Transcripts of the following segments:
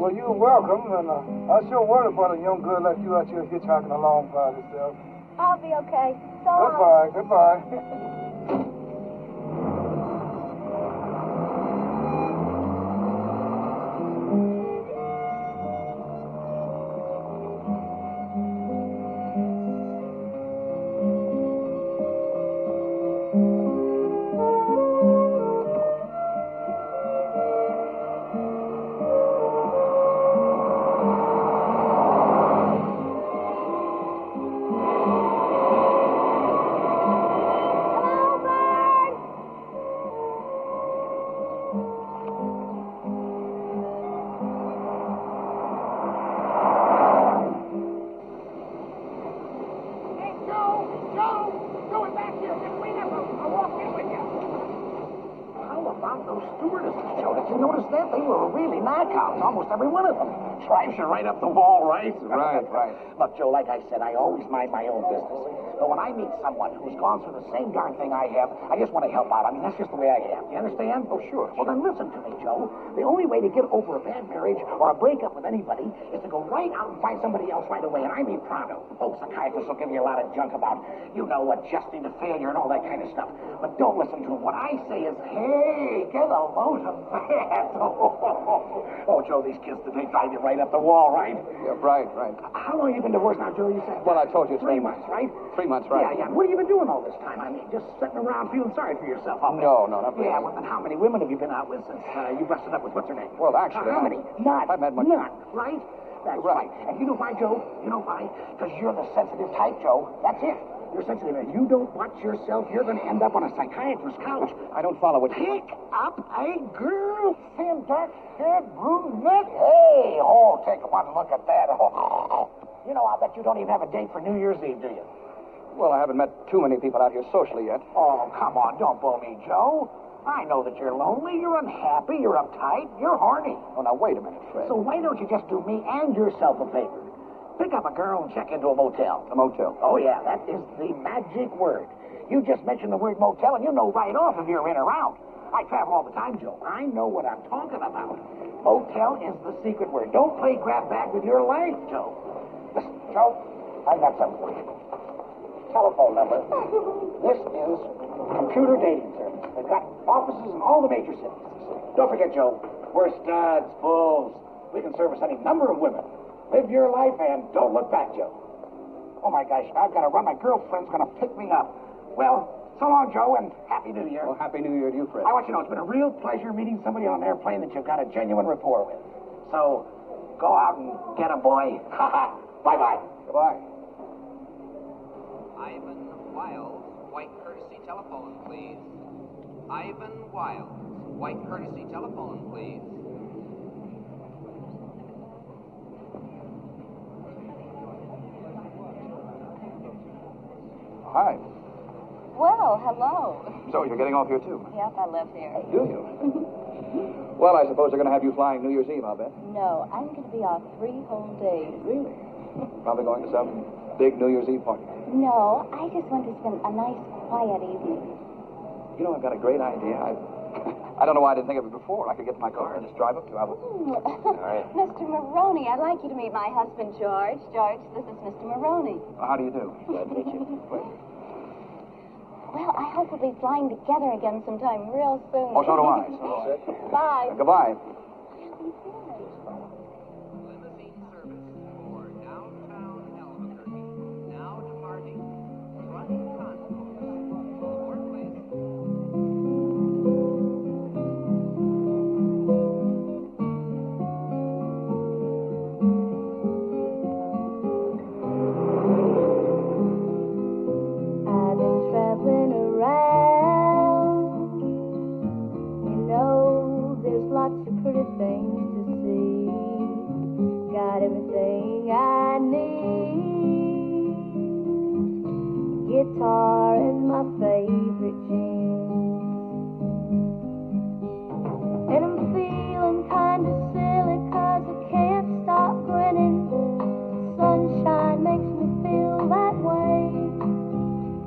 Well, you're welcome, and I sure worry about a young girl like you out here hitchhiking along by yourself. I'll be okay. So Goodbye. Almost every one of them. Drives you right up the wall, right? Right. Look, Joe, like I said, I always mind my own business. But when I meet someone who's gone through the same darn thing I have, I just want to help out. I mean, that's just the way I am. You understand? Oh, sure. Well, then listen to me, Joe. The only way to get over a bad marriage or a breakup with anybody is to go right out and find somebody else right away. And I mean pronto. Oh, psychiatrists will give you a lot of junk about, adjusting to failure and all that kind of stuff. But don't listen to them. What I say is, hey, get a load of that. Oh, Joe, these kids today drive you right up the wall, right? Yeah, right. How long have you been divorced now, Joe, you said? Well, I told you it's 3 months, right? 3 months, right? Yeah. What have you been doing all this time? I mean, just sitting around feeling sorry for yourself, huh? No, not really. Yeah, well, then how many women have you been out with since you busted up with what's her name? Well, actually, how many? None. I've had much. None, right? That's right. And you know why, Joe? You know why? Because you're the sensitive type, Joe. That's it. You're sensitive. If you don't watch yourself, you're going to end up on a psychiatrist's couch. I don't follow what you... Pick up a girl, thin, dark-haired brunette. Hey, take one look at that. Oh. You know, I'll bet you don't even have a date for New Year's Eve, do you? Well, I haven't met too many people out here socially yet. Oh, come on. Don't bull me, Joe. I know that you're lonely, you're unhappy, you're uptight, you're horny. Oh, now, wait a minute, Fred. So why don't you just do me and yourself a favor? Pick up a girl and check into a motel. A motel? Oh, yeah, that is the magic word. You just mention the word motel and you know right off if you're in or out. I travel all the time, Joe. I know what I'm talking about. Motel is the secret word. Don't play grab bag with your life, Joe. Listen, Joe, I've got something for you. Telephone number. This is computer dating service. They've got offices in all the major cities. Don't forget, Joe, we're studs, fools. We can service any number of women. Live your life and don't look back, Joe. Oh, my gosh, I've got to run. My girlfriend's going to pick me up. Well, so long, Joe, and Happy New Year. Well, Happy New Year to you, Fred. I want you to know it's been a real pleasure meeting somebody on an airplane that you've got a genuine rapport with. So, go out and get a boy. Bye-bye. Goodbye. Ivan Wiles, white courtesy telephone, please. Ivan Wiles, white courtesy telephone, please. Hi. Well, hello. So, you're getting off here, too? Yes, I live here. Do you? Well, I suppose they're going to have you flying New Year's Eve, I'll bet. No, I'm going to be off 3 whole days. Really? Probably going to some big New Year's Eve party. No, I just want to spend a nice, quiet evening. You know, I've got a great idea. I don't know why I didn't think of it before. I could get in my car and just drive up to you. Mr. Maroney, I'd like you to meet my husband, George. George, this is Mr. Maroney. How do you do? Glad to meet you. Well, I hope we'll be flying together again sometime real soon. Oh, so do I. Bye. Goodbye. Limousine service for downtown Albuquerque. Now departing. Front console. Board, please. I've been traveling around. You know, there's lots of pretty things to see. Got everything I need. Guitar and my favorite jeans. And I'm feeling kinda silly 'cause I can't stop grinning. Sunshine makes me feel that way.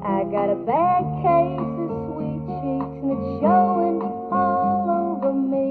I got a bad case of sweet cheeks and it's showing all over me.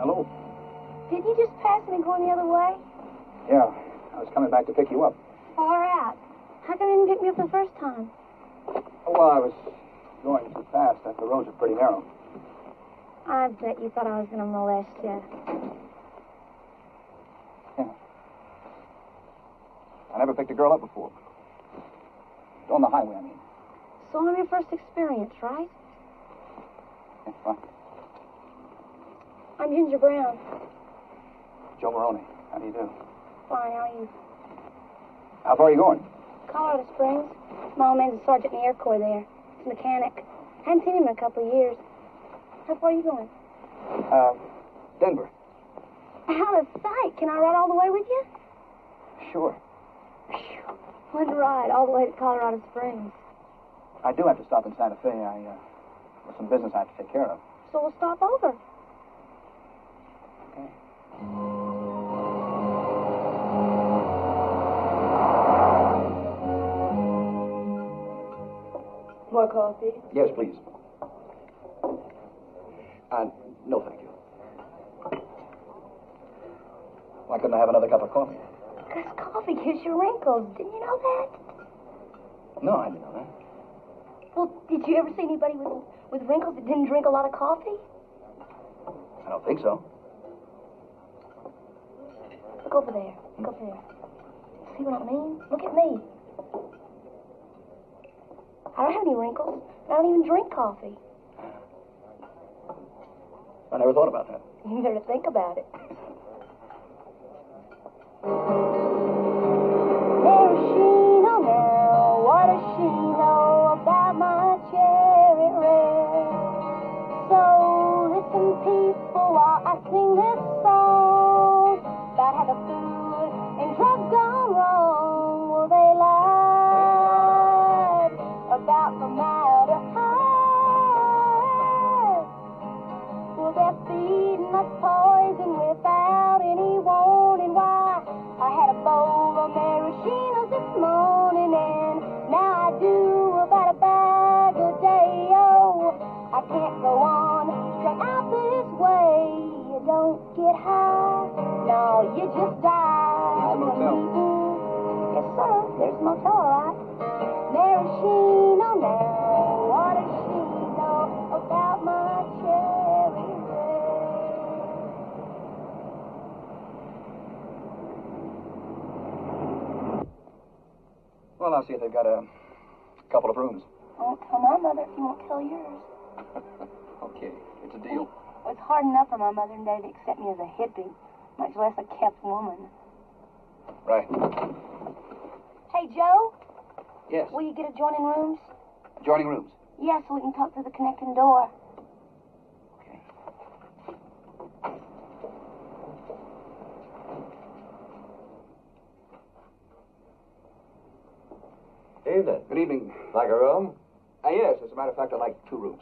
Hello? Did you just pass me going the other way? Yeah, I was coming back to pick you up. Far out. How come you didn't pick me up the first time? Well, I was going too fast. The roads are pretty narrow. I bet you thought I was going to molest you. Yeah. I never picked a girl up before. On the highway, I mean. So I'm your first experience, right? Yeah, fine. I'm Ginger Brown. Joe Maroney. How do you do? Fine, how are you? How far are you going? Colorado Springs. My old man's a sergeant in the Air Corps there. He's a mechanic. Hadn't seen him in a couple of years. How far are you going? Denver. Out of sight. Can I ride all the way with you? Sure. One ride all the way to Colorado Springs. I do have to stop in Santa Fe. There's some business I have to take care of. So we'll stop over. Okay. More coffee? Yes, please. No, thank you. Why couldn't I have another cup of coffee? Because coffee gives you wrinkles. Didn't you know that? No, I didn't know that. Well, did you ever see anybody with wrinkles that didn't drink a lot of coffee? I don't think so. Look over there. Look over there. See what I mean? Look at me. I don't have any wrinkles. I don't even drink coffee. I never thought about that. You better think about it. Maraschino now, what does she know about my cherry red? So listen, people, while I sing this song about how the food and drugs gone wrong. Well, they lied about the matter high. Well, they're feeding us poison without any warning. Why? I had a bowl of maraschinos this morning, and now I do about a bag a day. Oh, I can't go on straight out this way. You don't get high, no, you just die. There's a motel. Yes, sir, there's a motel, all right. Maraschino now, what does she know about my cherry red? Well, I'll see if they've got a couple of rooms. I won't tell my mother if you won't tell yours. Okay, it's a deal. Well, it's hard enough for my mother and daddy to accept me as a hippie, much less a kept woman. Right. Hey, Joe, Yes. will you get adjoining rooms? Adjoining rooms. Yeah, so we can talk through the connecting door. Okay. Evening. Good evening. Like a room? Yes, as a matter of fact, I'd like 2 rooms.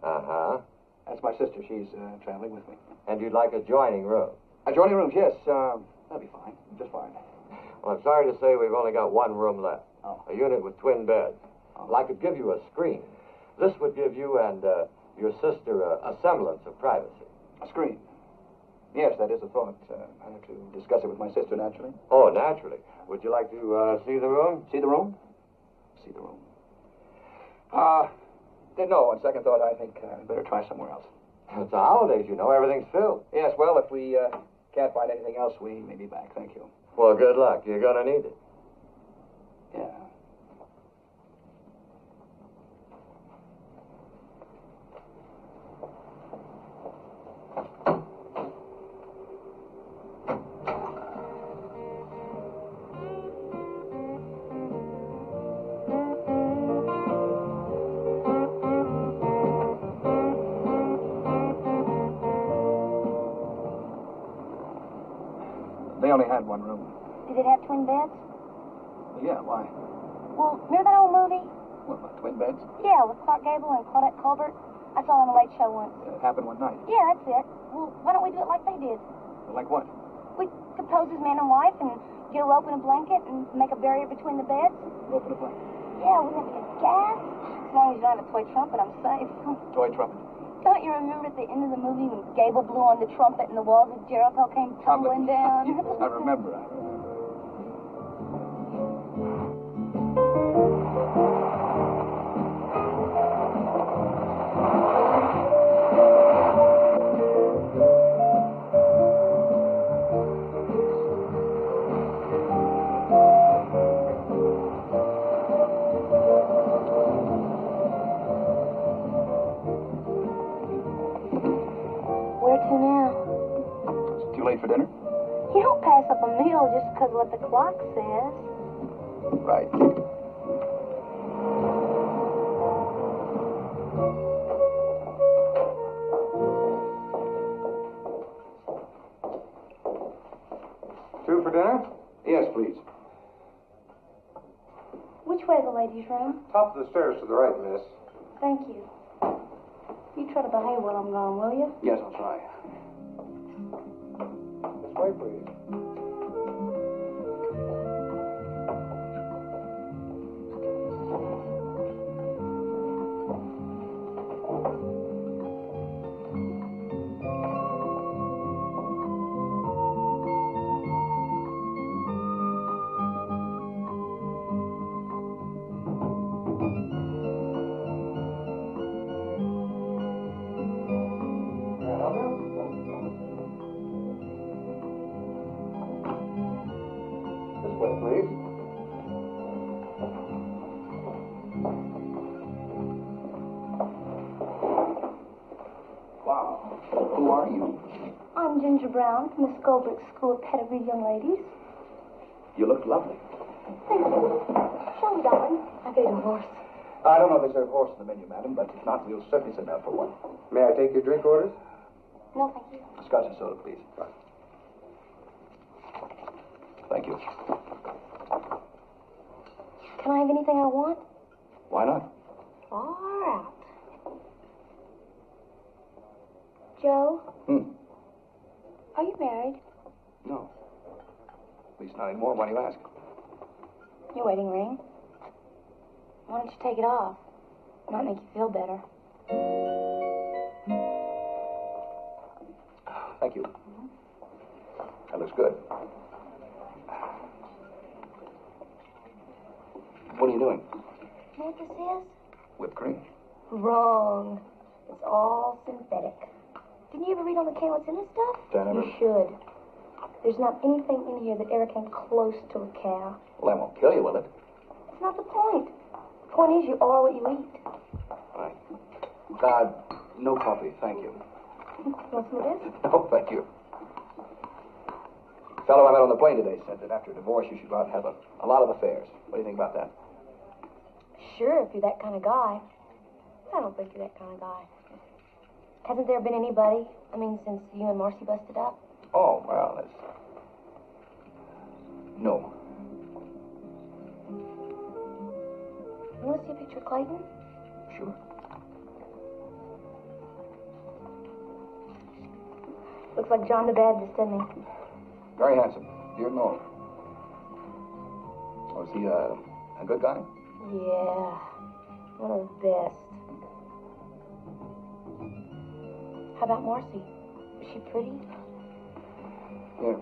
Uh-huh. That's my sister. She's traveling with me. And you'd like adjoining room? Adjoining rooms, yes. That'll be fine. Just fine. Well, I'm sorry to say we've only got 1 room left. Oh. A unit with twin beds. Well, I could give you a screen. This would give you and your sister a semblance of privacy. A screen. Yes, that is a thought. I have to discuss it with my sister, naturally. Oh, naturally. Would you like to see the room? See the room? See the room. No, on second thought, I think I better try somewhere else. It's the holidays, you know. Everything's filled. Yes, well, if we can't find anything else, we may be back. Thank you. Well, good luck. You're going to need it. Yeah. They only had 1 room. Did it have twin beds? Yeah, why? Well, remember that old movie? What, about twin beds? Yeah, with Clark Gable and Claudette Colbert. I saw it on the Late Show once. It happened one night. Yeah, that's it. Well, why don't we do it like they did? Like what? We could pose as man and wife and get a rope and a blanket and make a barrier between the beds. Open a blanket. Yeah, wouldn't it be a gas? As long as you don't have a toy trumpet, I'm safe. Toy trumpet. Don't you remember at the end of the movie when Gable blew on the trumpet and the walls of Jericho came tumbling down? Yes, I remember. Where to now? It's too late for dinner? You don't pass up a meal just because of what the clock says. Right. Two for dinner? Yes, please. Which way is the ladies' room? Top of the stairs to the right, miss. Thank you. You try to behave while I'm gone, will you? Yes, I'll try. This way, please. This way, please. Wow. Who are you? I'm Ginger Brown from the Schoolbrook School of Pedigree Young Ladies. You look lovely. Thank you. Shall we, darling? I gave you a horse. I don't know if there's a horse in the menu, madam, but if not, we'll certainly send out for one. May I take your drink orders? No, thank you. Scotch and soda, please. Thank you. Can I have anything I want? Why not? Far out. Joe, are you married? No. At least not anymore. Why do you ask? Your wedding ring. Why don't you take it off? It might make you feel better. Thank you. That looks good. What are you doing? You know what this is? Whipped cream. Wrong. It's all synthetic. Didn't you ever read on the can what's in this stuff? I never. You should. There's not anything in here that ever came close to a cow. Well, that won't kill you, will it? That's not the point. The point is you are what you eat. Right. No coffee, thank you. Want some of this? No, thank you. The fellow I met on the plane today said that after a divorce you should go out and have a lot of affairs. What do you think about that? Sure, if you're that kind of guy. I don't think you're that kind of guy. Hasn't there been anybody, since you and Marcy busted up? Oh, well, that's... No. You want to see a picture of Clayton? Sure. Looks like John the Baptist, doesn't he? Very handsome. Dear no. Oh, is he a good guy? Yeah. One of the best. How about Marcy? Is she pretty? Yeah.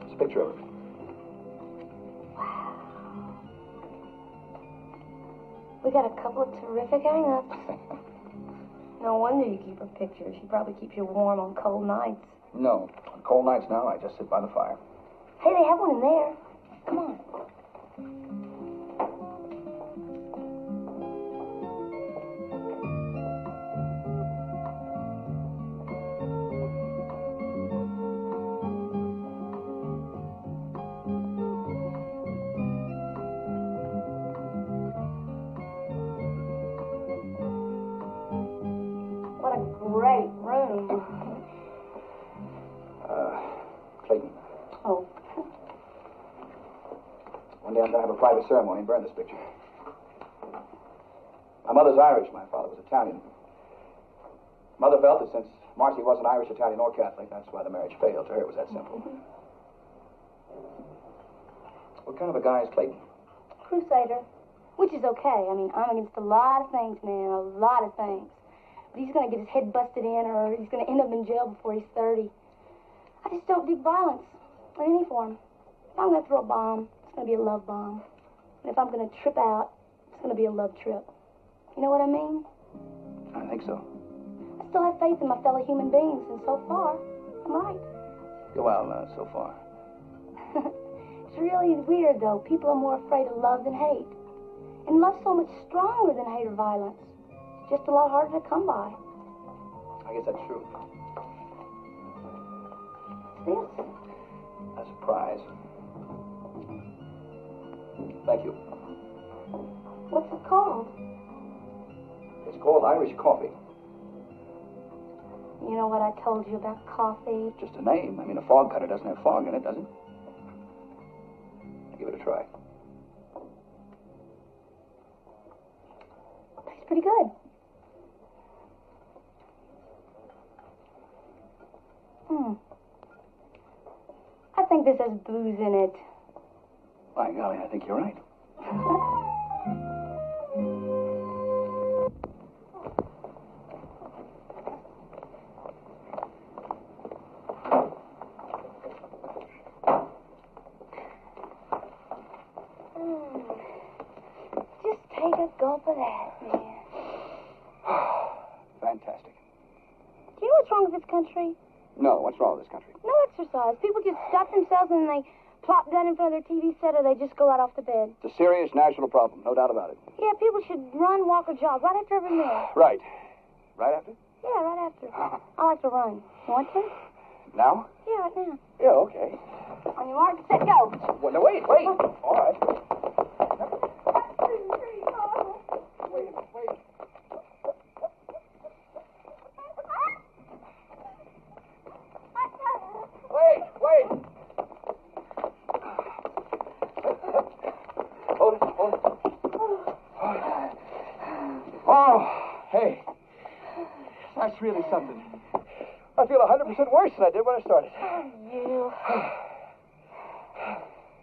It's a picture of her. Wow. We got a couple of terrific hang-ups. No wonder you keep her pictures. She probably keeps you warm on cold nights. No. On cold nights now, I just sit by the fire. Hey, they have one in there. Come on. What a great room. Clayton. Oh. One day I'm going to have a private ceremony and burn this picture. My mother's Irish. My father was Italian. Mother felt that since Marcy wasn't Irish, Italian, or Catholic, that's why the marriage failed. To her, it was that simple. What kind of a guy is Clayton? Crusader. Which is okay. I'm against a lot of things, man. A lot of things. but he's going to get his head busted in or he's going to end up in jail before he's 30. I just don't dig violence in any form. If I'm going to throw a bomb, it's going to be a love bomb. And if I'm going to trip out, it's going to be a love trip. You know what I mean? I think so. I still have faith in my fellow human beings, and so far, I'm right. Well, so far. It's really weird, though. People are more afraid of love than hate. And love's so much stronger than hate or violence. It's just a lot harder to come by. I guess that's true. This? A surprise. Thank you. What's it called? It's called Irish coffee. You know what I told you about coffee? Just a name. I mean, a fog cutter doesn't have fog in it, does it? Give it a try. Tastes pretty good. I think this has booze in it. By golly, I think you're right. Just take a gulp of that, man. Fantastic. Do you know what's wrong with this country? No, what's wrong with this country? No exercise. People just stuff themselves and they plop down in front of their TV set or they just go right off to bed. It's a serious national problem, no doubt about it. Yeah, people should run, walk, or jog right after every meal. Right. Right after? Yeah, right after. I like to run. You want to? Now? Yeah, right now. Yeah, okay. On your mark, set, go. Well, no, wait. All right. Wait. Hold it. Oh, hey. That's really something. I feel 100% worse than I did when I started. Oh, you.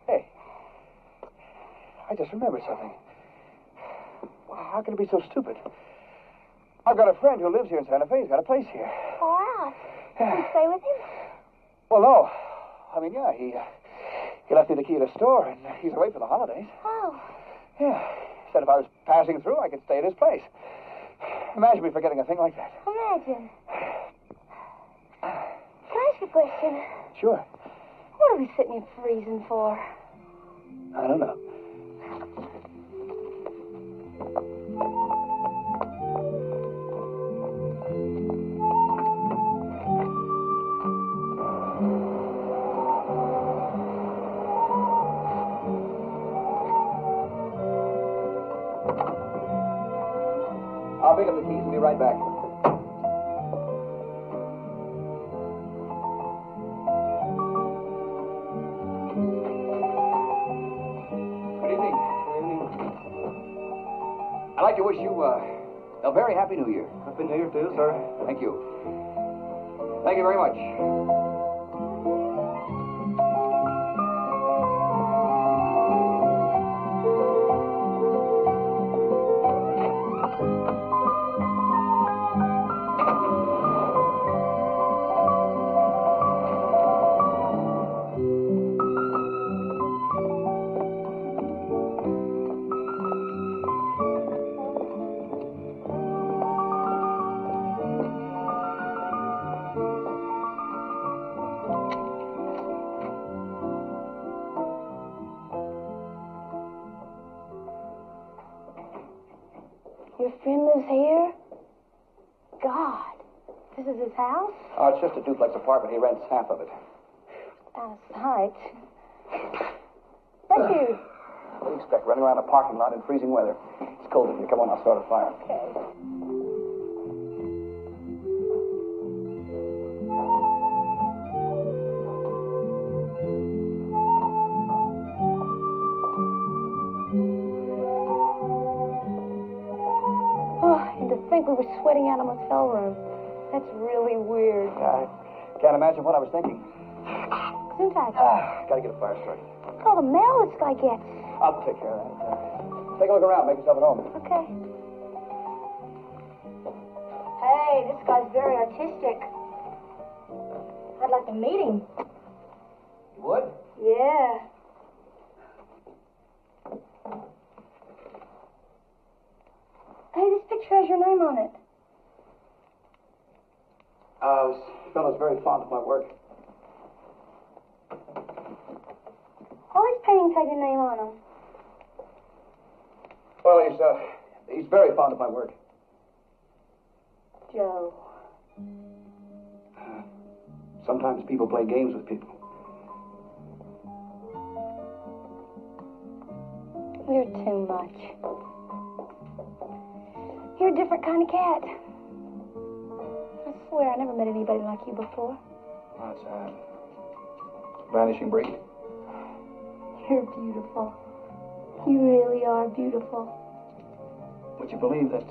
Hey, I just remembered something. How can it be so stupid? I've got a friend who lives here in Santa Fe. He's got a place here. Far out. Can you stay with him? Well, no. I mean, yeah, he left me the key to the store, and he's away for the holidays. Oh. Yeah. He said if I was passing through, I could stay at his place. Imagine me forgetting a thing like that. Imagine. Can I ask you a question? Sure. What are we sitting here freezing for? I don't know. I'll pick up the keys and be right back. Good evening. I'd like to wish you a very happy New Year. Happy New Year to you, sir. Thank you. Thank you very much. Your friend lives here? God. This is his house? Oh, it's just a duplex apartment. He rents half of it. Out of sight. Thank you. What do you expect? Running around a parking lot in freezing weather. It's cold in here. Come on, I'll start a fire. Okay. And to think we were sweating out in a motel room. That's really weird. I can't imagine what I was thinking. Syntax. Gotta get a fire started. Look at all the mail this guy gets. I'll take care of that. Take a look around. Make yourself at home. Okay. Hey, this guy's very artistic. I'd like to meet him. You would? Yeah. Hey, this picture has your name on it. This fellow's very fond of my work. All these paintings have your name on them. Well, he's very fond of my work. Joe. Sometimes people play games with people. You're too much. You're a different kind of cat. I swear I never met anybody like you before. That's a vanishing breed. You're beautiful. You really are beautiful. Would you believe that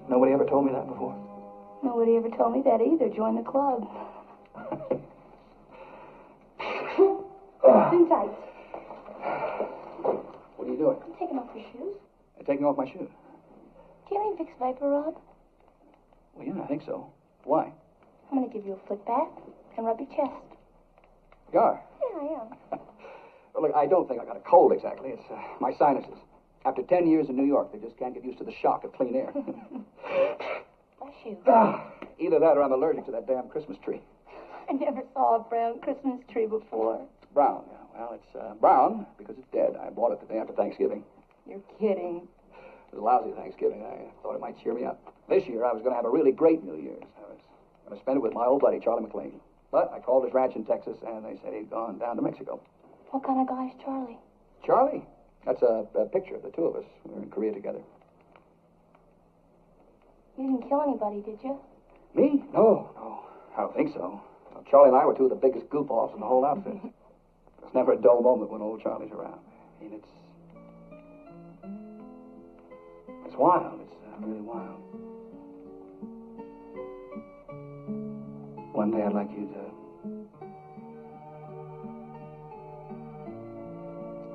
nobody ever told me that before? Nobody ever told me that either. Join the club. Too tight. What are you doing? I'm taking off your shoes. I'm taking off my shoe. Do you have any Vicks Vapor Rub? Well, yeah, I think so. Why? I'm going to give you a foot bath and rub your chest. You are? Yeah, I am. Well, look, I don't think I got a cold exactly. It's my sinuses. After 10 years in New York, they just can't get used to the shock of clean air. Bless you. Either that or I'm allergic to that damn Christmas tree. I never saw a brown Christmas tree before. It's brown, yeah. Well, it's brown because it's dead. I bought it the day after Thanksgiving. You're kidding. It was a lousy Thanksgiving. I thought it might cheer me up. This year, I was going to have a really great New Year's. I was going to spend it with my old buddy, Charlie McLean. But I called his ranch in Texas, and they said he'd gone down to Mexico. What kind of guy is Charlie? Charlie? That's a picture of the two of us. We were in Korea together. You didn't kill anybody, did you? Me? No. I don't think so. Well, Charlie and I were two of the biggest goof-offs in the whole outfit. There's never a dull moment when old Charlie's around. I mean, it's wild. It's really wild. One day I'd like you to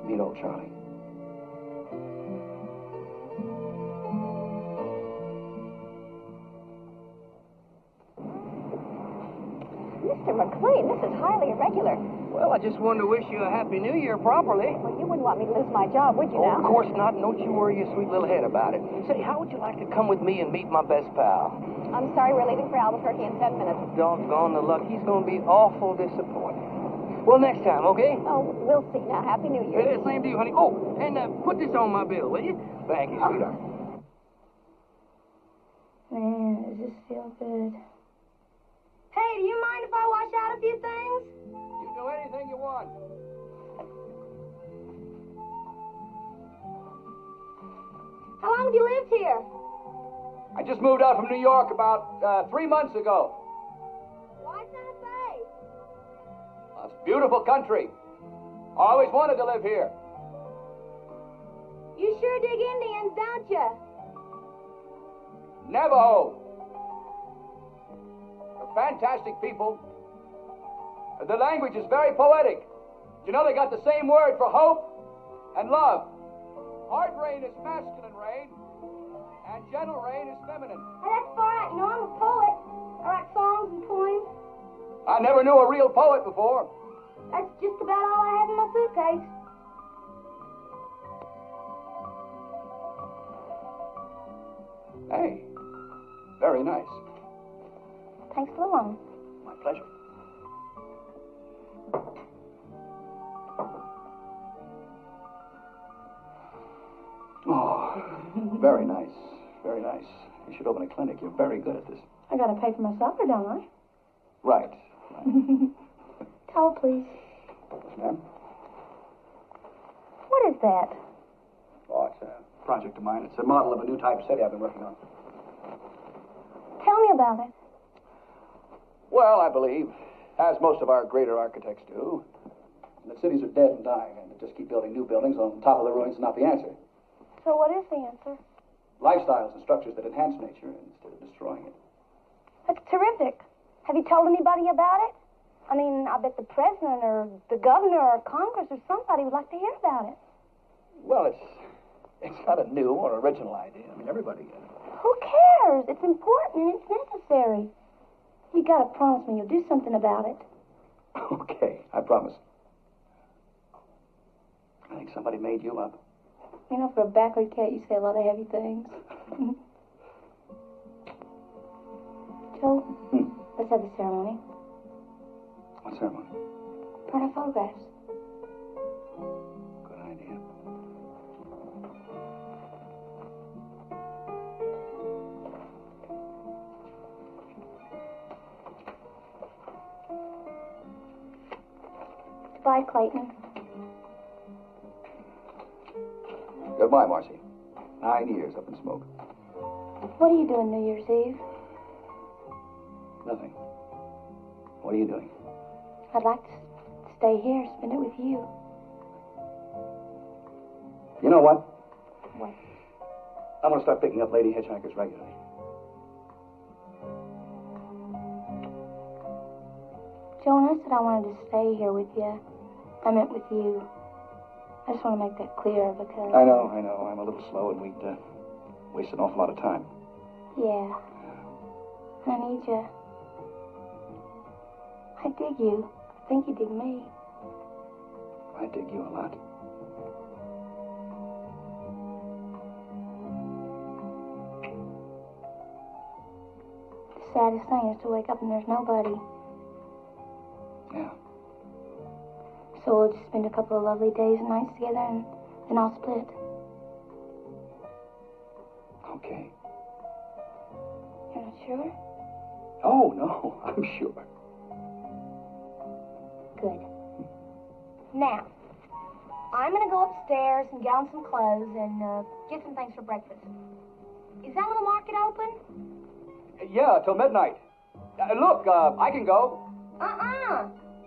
meet old Charlie. Mr. McLean, this is highly irregular. Well, I just wanted to wish you a Happy New Year properly. Well, you wouldn't want me to lose my job, would you Oh, now? of course not. And don't you worry your sweet little head about it. Say, how would you like to come with me and meet my best pal? I'm sorry, we're leaving for Albuquerque in 10 minutes. Doggone the luck. He's going to be awful disappointed. Well, next time, okay? Oh, we'll see now. Happy New Year. Yeah, same to you, honey. Oh, and put this on my bill, will you? Thank you, sweetheart. Man, does this feel good. Hey, do you mind if I wash out a few things? You do anything you want. How long have you lived here? I just moved out from New York about 3 months ago. Why Santa Fe? It's a beautiful country. I always wanted to live here. You sure dig Indians, don't you? Navajo. They're fantastic people. The language is very poetic. You know, they got the same word for hope and love. Hard rain is masculine rain, and gentle rain is feminine. Hey, that's far out. You know, I'm a poet. I write songs and poems. I never knew a real poet before. That's just about all I have in my suitcase. Hey, very nice. Thanks for the loan. My pleasure. Oh, very nice. Very nice. You should open a clinic. You're very good at this. I gotta pay for my supper, don't I? Right. Towel, please. Yes, ma'am. What is that? Oh, it's a project of mine. It's a model of a new type city I've been working on. Tell me about it. Well, I believe, as most of our greater architects do, the cities are dead and dying, and to just keep building new buildings on top of the ruins is not the answer. So what is the answer? Lifestyles and structures that enhance nature instead of destroying it. That's terrific. Have you told anybody about it? I mean, I bet the president or the governor or Congress or somebody would like to hear about it. Well, it's not a new or original idea. I mean, everybody Who cares? It's important and it's necessary. You gotta promise me you'll do something about it. Okay, I promise. I think somebody made you up. You know, for a backward cat, you say a lot of heavy things. Joe, let's have the ceremony. What ceremony? Burn our photographs. Good idea. Goodbye, Clayton. Goodbye, Marcy. 9 years up in smoke. What are you doing New Year's Eve? Nothing. What are you doing? I'd like to stay here, spend it with you. You know what? What? I'm going to start picking up lady hitchhikers regularly. Joe, when I said I wanted to stay here with you, I meant with you. I just want to make that clear because... I know. I'm a little slow and we'd waste an awful lot of time. Yeah. I need you. I dig you. I think you dig me. I dig you a lot. The saddest thing is to wake up and there's nobody. Yeah. So we'll just spend a couple of lovely days and nights together and then I'll split. Okay. You're not sure? Oh, no, I'm sure. Good. Now, I'm going to go upstairs and get on some clothes and get some things for breakfast. Is that little market open? Yeah, till midnight. Look, I can go. But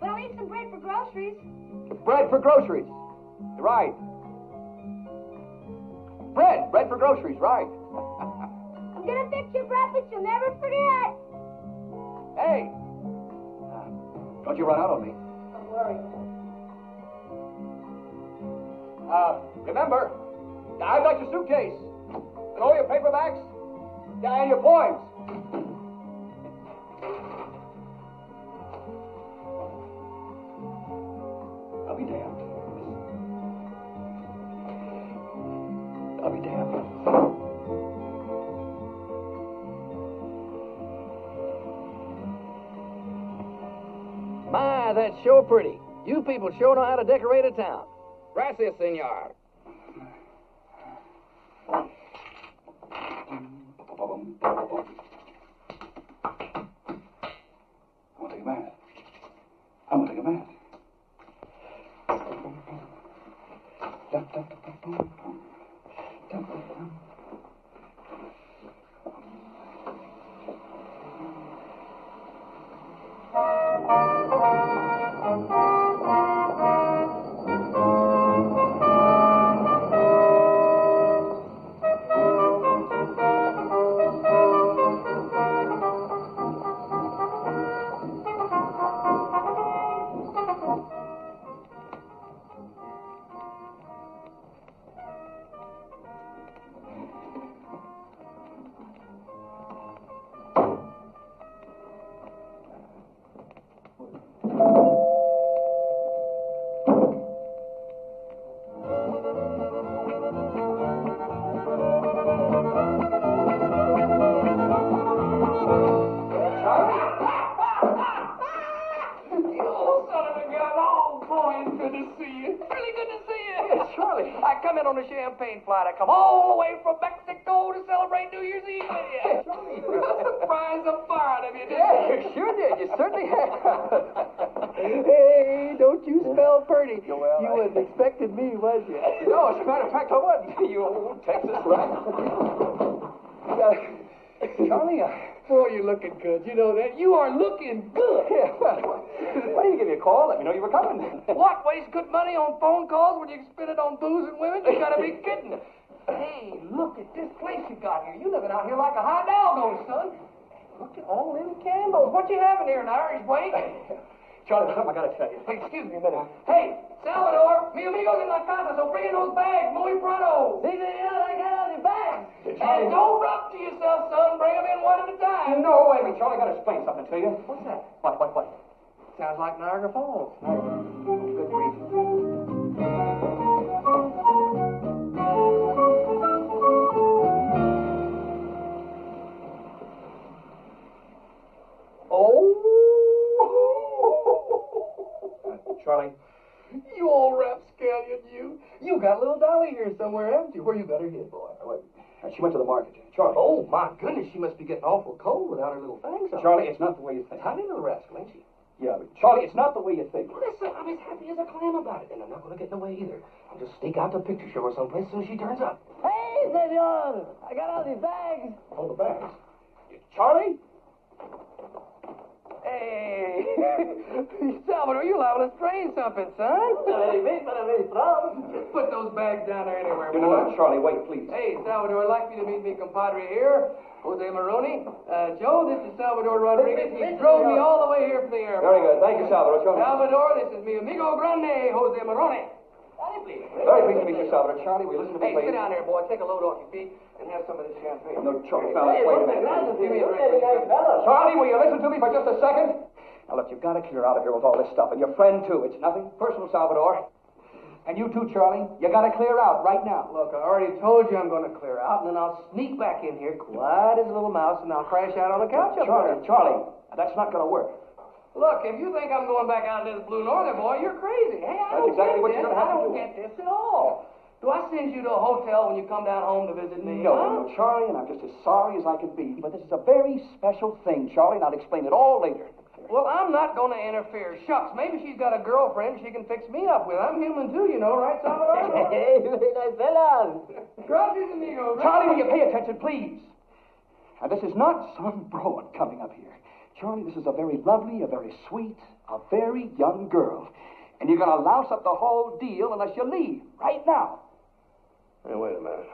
I'll need some bread for groceries. Bread for groceries. Right. Bread for groceries, right. I'm going to fix your breakfast you'll never forget. Hey. Don't you run out on me. Don't worry. Remember, I've got your suitcase. And all your paperbacks. Yeah, and your poems. I'll be damned. I'll be damned. My, that's sure pretty. You people sure know how to decorate a town. Gracias, senor. I'm gonna take a bath. Champagne flight. I come all the way from Mexico to celebrate New Year's Eve with you. Surprise, I'm fired of you, didn't Yeah, you sure did. You certainly have. Hey, don't you spell pretty. Well, you wasn't expecting me, was you? No, as a matter of fact, I wasn't. You old Texas rat. Charlie, Boy, you're looking good. You know that. You are looking good. yeah, well, why didn't you give me a call? Let me know you were coming. What? Waste good money on phone calls when you can spend it on booze and women? You gotta be kidding. Hey, look at this place you got here. You living out here like a high down, son. Look at all them candles. What you having here, an Irish wake? Charlie, I gotta tell you. Hey, excuse me a minute. Hey, Salvador, mi amigos en la casa, so bring in those bags muy pronto. Sí, señor, I got all the bags. And don't rub to yourself. No, wait a minute, Charlie. I gotta explain something to you. What's that? What? Sounds like Niagara Falls. Good grief. Charlie. You old rapscallion, you. You got little Dolly here somewhere, haven't you? Where you got her hid, boy? Wait. She went to the market. Charlie. Oh, my goodness, she must be getting awful cold without her little fangs on. Charlie, it's not the way you think. Tiny little rascal, ain't she? Yeah, but Charlie, it's not the way you think. Listen, I'm as happy as a clam about it, and I'm not going to get in the way either. I'll just sneak out to picture show her someplace as soon as she turns up. Hey, senor! I got all these bags. Oh, the bags. Charlie? Hey! Salvador, you liable to strain something, son. Just put those bags down there anywhere, boy. No, Charlie, wait, please. Hey, Salvador, I'd like you to meet me compadre here, Jose Maroney. Joe, this is Salvador Rodriguez. He drove me all the way here from the airport. Very good. Thank you, Salvador. Show me. Salvador, this is mi amigo grande, Jose Maroney. Very pleased to meet you, Salvador. Charlie, will you listen to me, Hey, please? sit down there, boy. Take a load off your feet and have some of this champagne. No, Charlie, now, wait a minute. Give me a drink. Charlie, will you listen to me for just a second? Now, look, you've got to clear out of here with all this stuff. And your friend, too. It's nothing personal, Salvador. And you, too, Charlie. You got to clear out right now. Look, I already told you I'm going to clear out, and then I'll sneak back in here, quiet as a little mouse, and I'll crash out on the couch up there. Charlie, that's not going to work. Look, if you think I'm going back out into this Blue Northern, boy, you're crazy. Hey, I That's don't exactly get what this. you're gonna have I to don't do. get this at all. Do I send you to a hotel when you come down home to visit me? No, Charlie, and I'm just as sorry as I can be. But this is a very special thing, Charlie, and I'll explain it all later. Well, I'm not going to interfere. Shucks, maybe she's got a girlfriend she can fix me up with. I'm human too, you know, right, Salvador? Hey, nice fellas. Gracias, amigo. Charlie, will you pay attention, please? Now, this is not some broad coming up here. Charlie, this is a very lovely, a very sweet, a very young girl. And you're going to louse up the whole deal unless you leave right now. Hey, wait a minute.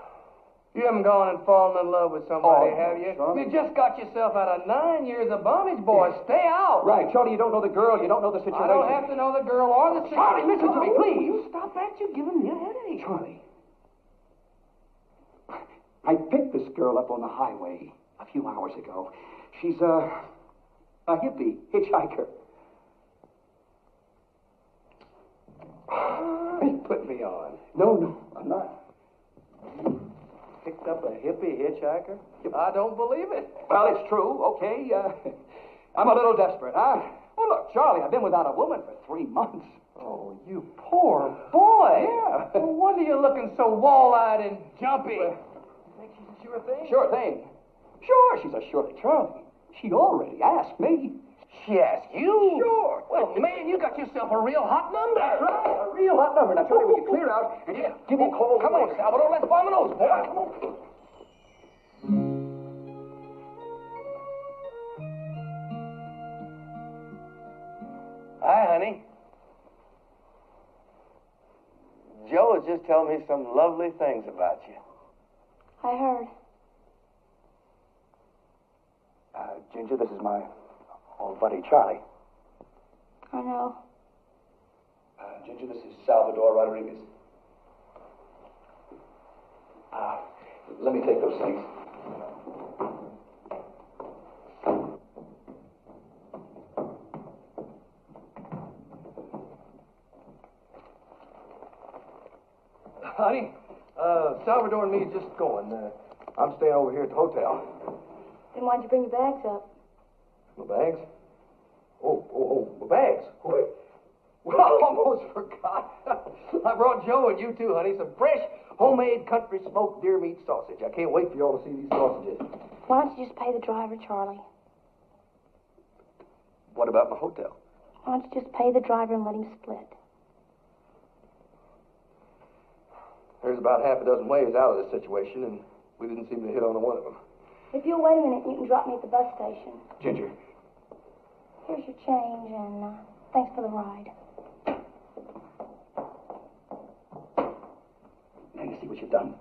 You haven't gone and fallen in love with somebody, have you? Charlie. You just got yourself out of 9 years of bondage, boy. Stay out. Right, Charlie, you don't know the girl, you don't know the situation. I don't have to know the girl or the situation. Charlie, listen to me, please. You stop that. You're giving me a headache. Charlie, I picked this girl up on the highway a few hours ago. She's a hippie hitchhiker. You put me on. No, I'm not. Picked up a hippie hitchhiker? I don't believe it. Well, it's true, okay. I'm a little desperate, huh? Well, look, Charlie, I've been without a woman for 3 months. Oh, you poor boy. Yeah. No wonder you're looking so wall-eyed and jumpy. Think she's a sure thing? Sure thing. Sure, she's a sure thing. Charlie, she already asked me. She asked you? Sure. Well, man, you got yourself a real hot number. That's right, a real hot number. Now, Charlie, will you clear out and just give me a call? Come on, Salvador, let's vamonos, boy. Come on. Hi, honey. Joe was just telling me some lovely things about you. I heard. Ginger, this is my old buddy, Charlie. I know. Ginger, this is Salvador Rodriguez. Let me take those things. Honey, Salvador and me are just going. I'm staying over here at the hotel. Then why'd you bring your bags up? My bags? Oh, my bags. Well, I almost forgot. I brought Joe and you too, honey, some fresh, homemade country smoked deer meat sausage. I can't wait for y'all to see these sausages. Why don't you just pay the driver, Charlie? What about my hotel? Why don't you just pay the driver and let him split? There's about half a dozen ways out of this situation, and we didn't seem to hit on one of them. If you'll wait a minute, you can drop me at the bus station. Ginger. Here's your change, and thanks for the ride. Now you see what you've done.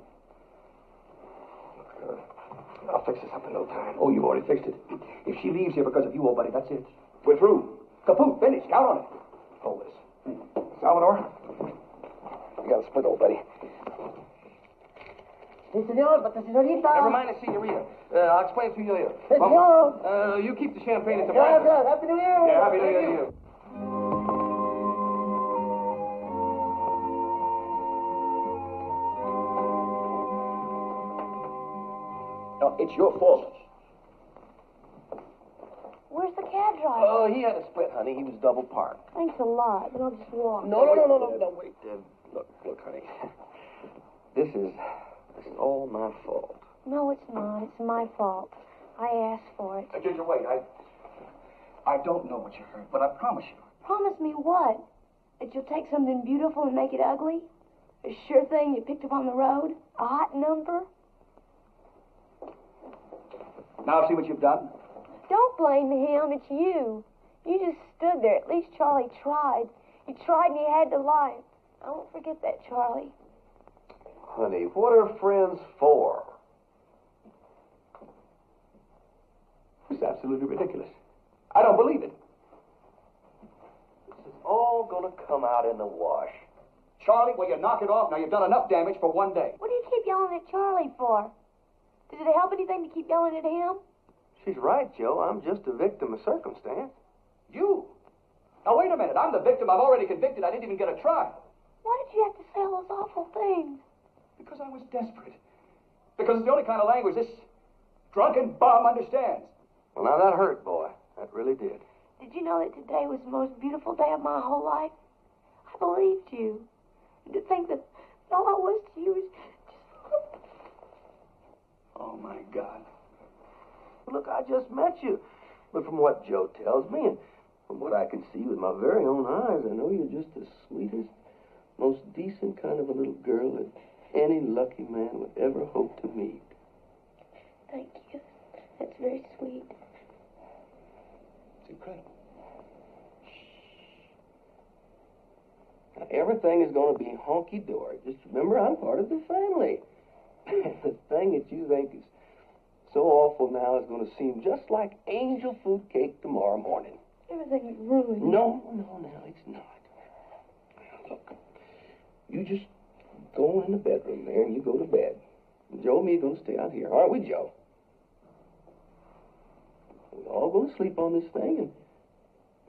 I'll fix this up in no time. Oh, you've already fixed it. If she leaves here because of you, old buddy, that's it. We're through. Kaput, finished. Count on it. Hold this. Salvador, you got to split, old buddy. Si, senor, but the senorita. Never mind the senorita. I'll explain it to you later. Si, senor. You keep the champagne at the Gracias. back. Happy New Year. Yeah, happy New Year to you. No, it's your fault. Where's the cab driver? Oh, he had a split, honey. He was double parked. Thanks a lot, but I'll just walk. No, wait. Look, honey. This is all my fault. No, it's not. It's my fault. I asked for it. Ginger, wait. I don't know what you heard, but I promise you. Promise me what? That you'll take something beautiful and make it ugly? A sure thing you picked up on the road? A hot number? Now see what you've done? Don't blame him. It's you. You just stood there. At least Charlie tried. He tried and he had to lie. I won't forget that, Charlie. Honey, what are friends for? It's absolutely ridiculous. I don't believe it. This is all gonna come out in the wash. Charlie, will you knock it off? Now you've done enough damage for one day. What do you keep yelling at Charlie for? Does it help anything to keep yelling at him? She's right, Joe. I'm just a victim of circumstance. You? Now wait a minute. I'm the victim. I'm already convicted. I didn't even get a trial. Why did you have to say all those awful things? Because I was desperate. Because it's the only kind of language this drunken bum understands. Well, now that hurt, boy. That really did. Did you know that today was the most beautiful day of my whole life? I believed you. And to think that all I was to you was just... Oh, my God. Look, I just met you. But from what Joe tells me, and from what I can see with my very own eyes, I know you're just the sweetest, most decent kind of a little girl that any lucky man would ever hope to meet. Thank you. That's very sweet. It's incredible. Now, everything is going to be honky-dory. Just remember, I'm part of the family. The thing that you think is so awful now is going to seem just like angel food cake tomorrow morning. Everything is ruined. No, it's not. Now, look, you just go in the bedroom there and you go to bed. Joe and me are going to stay out here. Aren't we, Joe? We're all going to sleep on this thing, and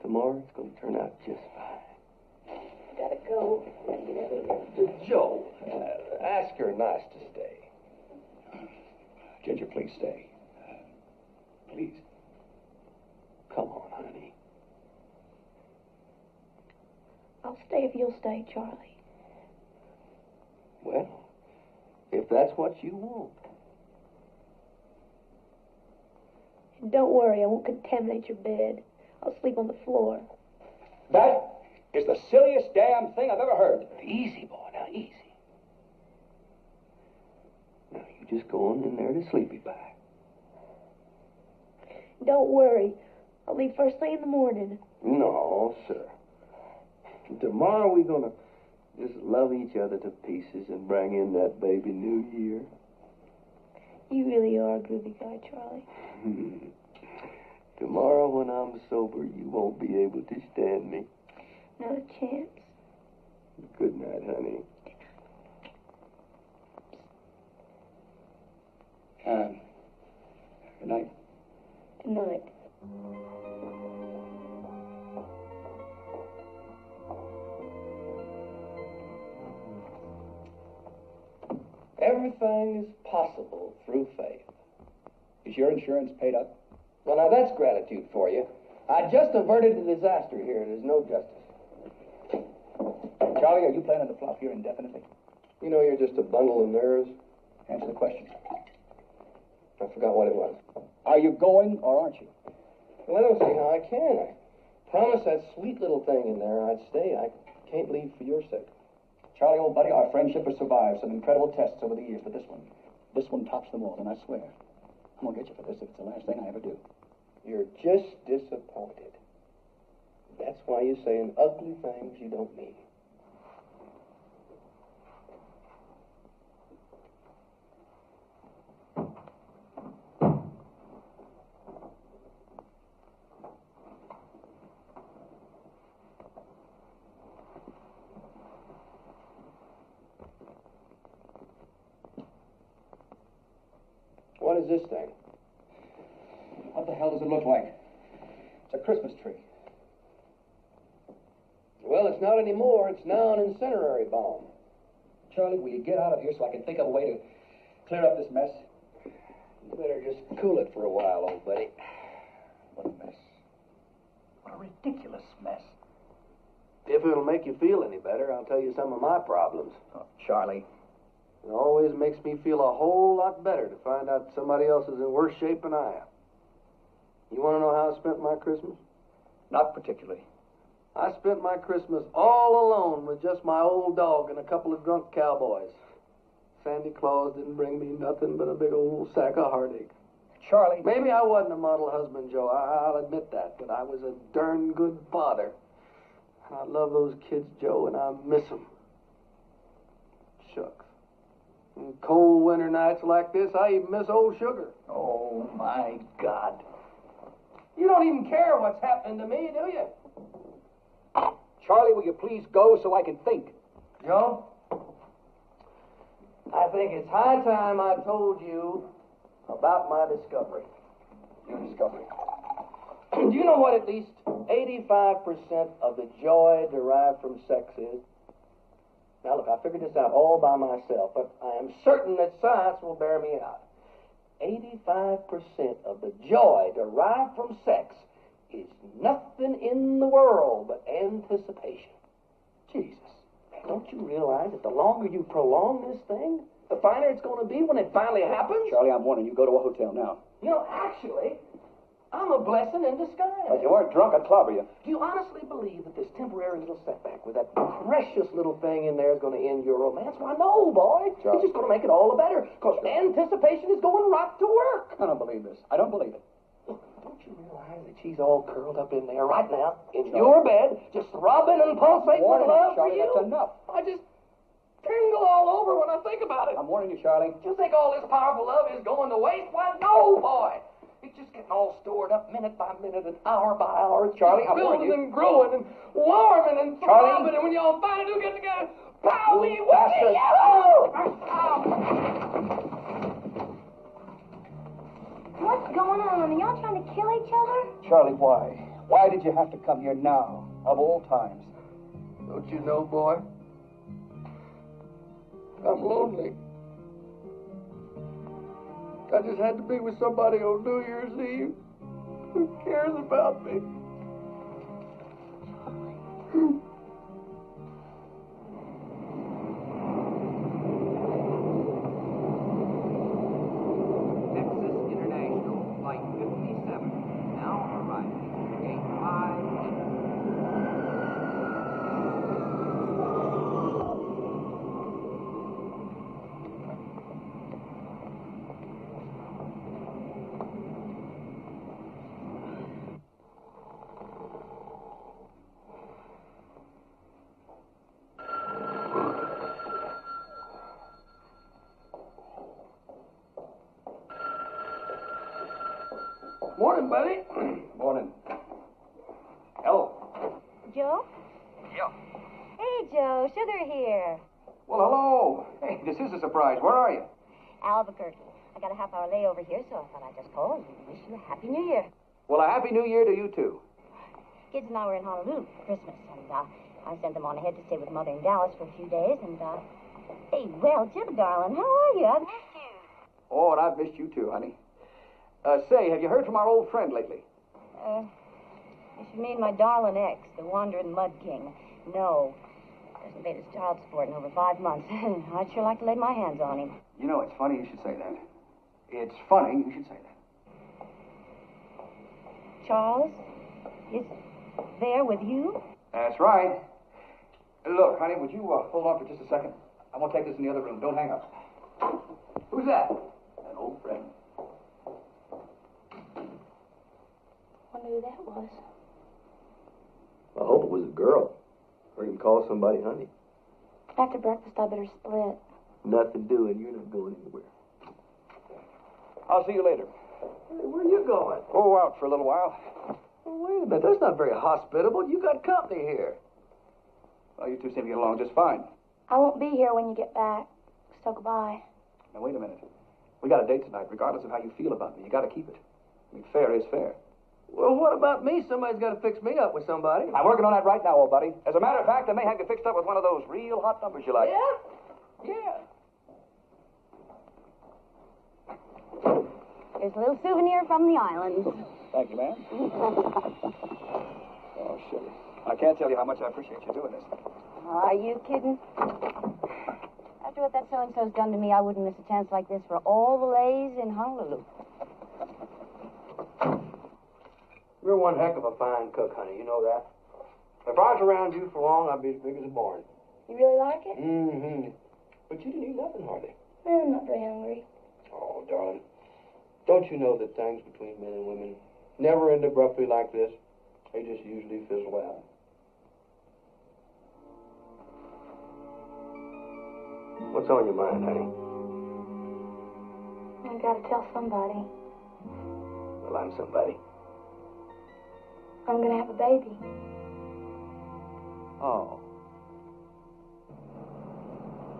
tomorrow it's going to turn out just fine. Gotta go. Joe, ask her nice to stay. Ginger, please stay. Please. Come on, honey. I'll stay if you'll stay, Charlie. Well, if that's what you want. And don't worry, I won't contaminate your bed. I'll sleep on the floor. That is the silliest damn thing I've ever heard. Easy, boy, now, easy. Now, you just go on in there to sleepy back. Don't worry. I'll leave first thing in the morning. No, sir. Tomorrow we're going to just love each other to pieces and bring in that baby New Year. You really are a groovy guy, Charlie. Tomorrow when I'm sober, you won't be able to stand me. Not a chance. Good night, honey. Good night. Good night. Everything is possible through faith. Is your insurance paid up? Well, now that's gratitude for you. I just averted a disaster here. There's no justice. Charlie, are you planning to flop here indefinitely? You know, you're just a bundle of nerves. Answer the question. I forgot what it was. Are you going or aren't you? Well, I don't see how I can. I promised that sweet little thing in there I'd stay. I can't leave for your sake. Charlie, old buddy, our friendship has survived some incredible tests over the years, but this one tops them all, and I swear, I'm going to get you for this if it's the last thing I ever do. You're just disappointed. That's why you're saying ugly things you don't mean. What is this thing? What the hell does it look like? It's a Christmas tree. Well, it's not anymore. It's now an incendiary bomb. Charlie, will you get out of here so I can think of a way to clear up this mess? You better just cool it for a while, old buddy. What a mess. What a ridiculous mess. If it'll make you feel any better, I'll tell you some of my problems. Oh, Charlie. It always makes me feel a whole lot better to find out somebody else is in worse shape than I am. You want to know how I spent my Christmas? Not particularly. I spent my Christmas all alone with just my old dog and a couple of drunk cowboys. Sandy Claus didn't bring me nothing but a big old sack of heartache. Charlie. Maybe I wasn't a model husband, Joe. I'll admit that, but I was a darn good father. I love those kids, Joe, and I miss them. Shucks. In cold winter nights like this, I even miss old Sugar. Oh, my God. You don't even care what's happening to me, do you? Charlie, will you please go so I can think? Joe, I think it's high time I told you about my discovery. Your discovery. Do you know what at least 85% of the joy derived from sex is? Now, look, I figured this out all by myself, but I am certain that science will bear me out. 85% of the joy derived from sex is nothing in the world but anticipation. Jesus, don't you realize that the longer you prolong this thing, the finer it's going to be when it finally happens? Charlie, I'm warning you. Go to a hotel now. You know, actually, I'm a blessing in disguise. If you weren't drunk, I'd clobber you. Do you honestly believe that this temporary little setback with that precious little thing in there is going to end your romance? Why, no, boy. Charlie. It's just going to make it all the better, because anticipation is going right to work. I don't believe this. I don't believe it. Look, don't you realize that she's all curled up in there right now, in your bed, just throbbing and pulsating with love for Charlie, you? that's enough. I just tingle all over when I think about it. I'm warning you, Charlie. Do you think all this powerful love is going to waste? Why, no, boy. It's just getting all stored up minute by minute and hour by hour. It's Charlie, just I'm warning building you. and growing and warming and throbbing. And when you all finally do get together, pow, You wee, bastard. What's going on? Are y'all trying to kill each other? Charlie, why? Why did you have to come here now, of all times? Don't you know, boy? I'm lonely. I just had to be with somebody on New Year's Eve who cares about me. Texas International, Flight 57, now arriving. Gate 5. Morning, buddy. Morning. Hello. Joe? Yeah. Hey, Joe. Sugar here. Well, hello. Hey, this is a surprise. Where are you? Albuquerque. I got a half-hour layover here, so I thought I'd just call and wish you a Happy New Year. Well, a Happy New Year to you, too. Kids and I were in Honolulu for Christmas, and I sent them on ahead to stay with Mother in Dallas for a few days, and, hey, well, Jim, darling, how are you? I've missed you. Oh, and I've missed you, too, honey. Say, have you heard from our old friend lately? You should mean my darling ex, the wandering mud king. No. Hasn't paid his child support in over 5 months. I'd sure like to lay my hands on him. You know, it's funny you should say that. It's funny you should say that. Charles is there with you? That's right. Look, honey, would you hold on for just a second? I'm going to take this in the other room. Don't hang up. Who's that? An old friend. Wonder who that was. I hope it was a girl. Or you can call somebody honey. After breakfast, I better split. Nothing doing. You're not going anywhere. I'll see you later. Hey, where are you going? Oh, out for a little while. Well, wait a minute. That's not very hospitable. You got company here. Well, you two seem to get along just fine. I won't be here when you get back. So goodbye. Now, wait a minute. We got a date tonight, regardless of how you feel about me. You got to keep it. I mean, fair is fair. Well, what about me? Somebody's got to fix me up with somebody. I'm working on that right now, old buddy. As a matter of fact, I may have you fixed up with one of those real hot numbers you like. Yeah? Yeah. Here's a little souvenir from the island. Thank you, ma'am. Oh, sugar. I can't tell you how much I appreciate you doing this. Are you kidding? After what that so-and-so's done to me, I wouldn't miss a chance like this for all the lays in Honolulu. You're one heck of a fine cook, honey. You know that. If I was around you for long, I'd be as big as a barn. You really like it? Mm-hmm. But you didn't eat nothing hardly. Well, I'm not very hungry. Oh, darling. Don't you know that things between men and women never end abruptly like this? They just usually fizzle out. What's on your mind, honey? I gotta tell somebody. Well, I'm somebody. I'm gonna have a baby. Oh.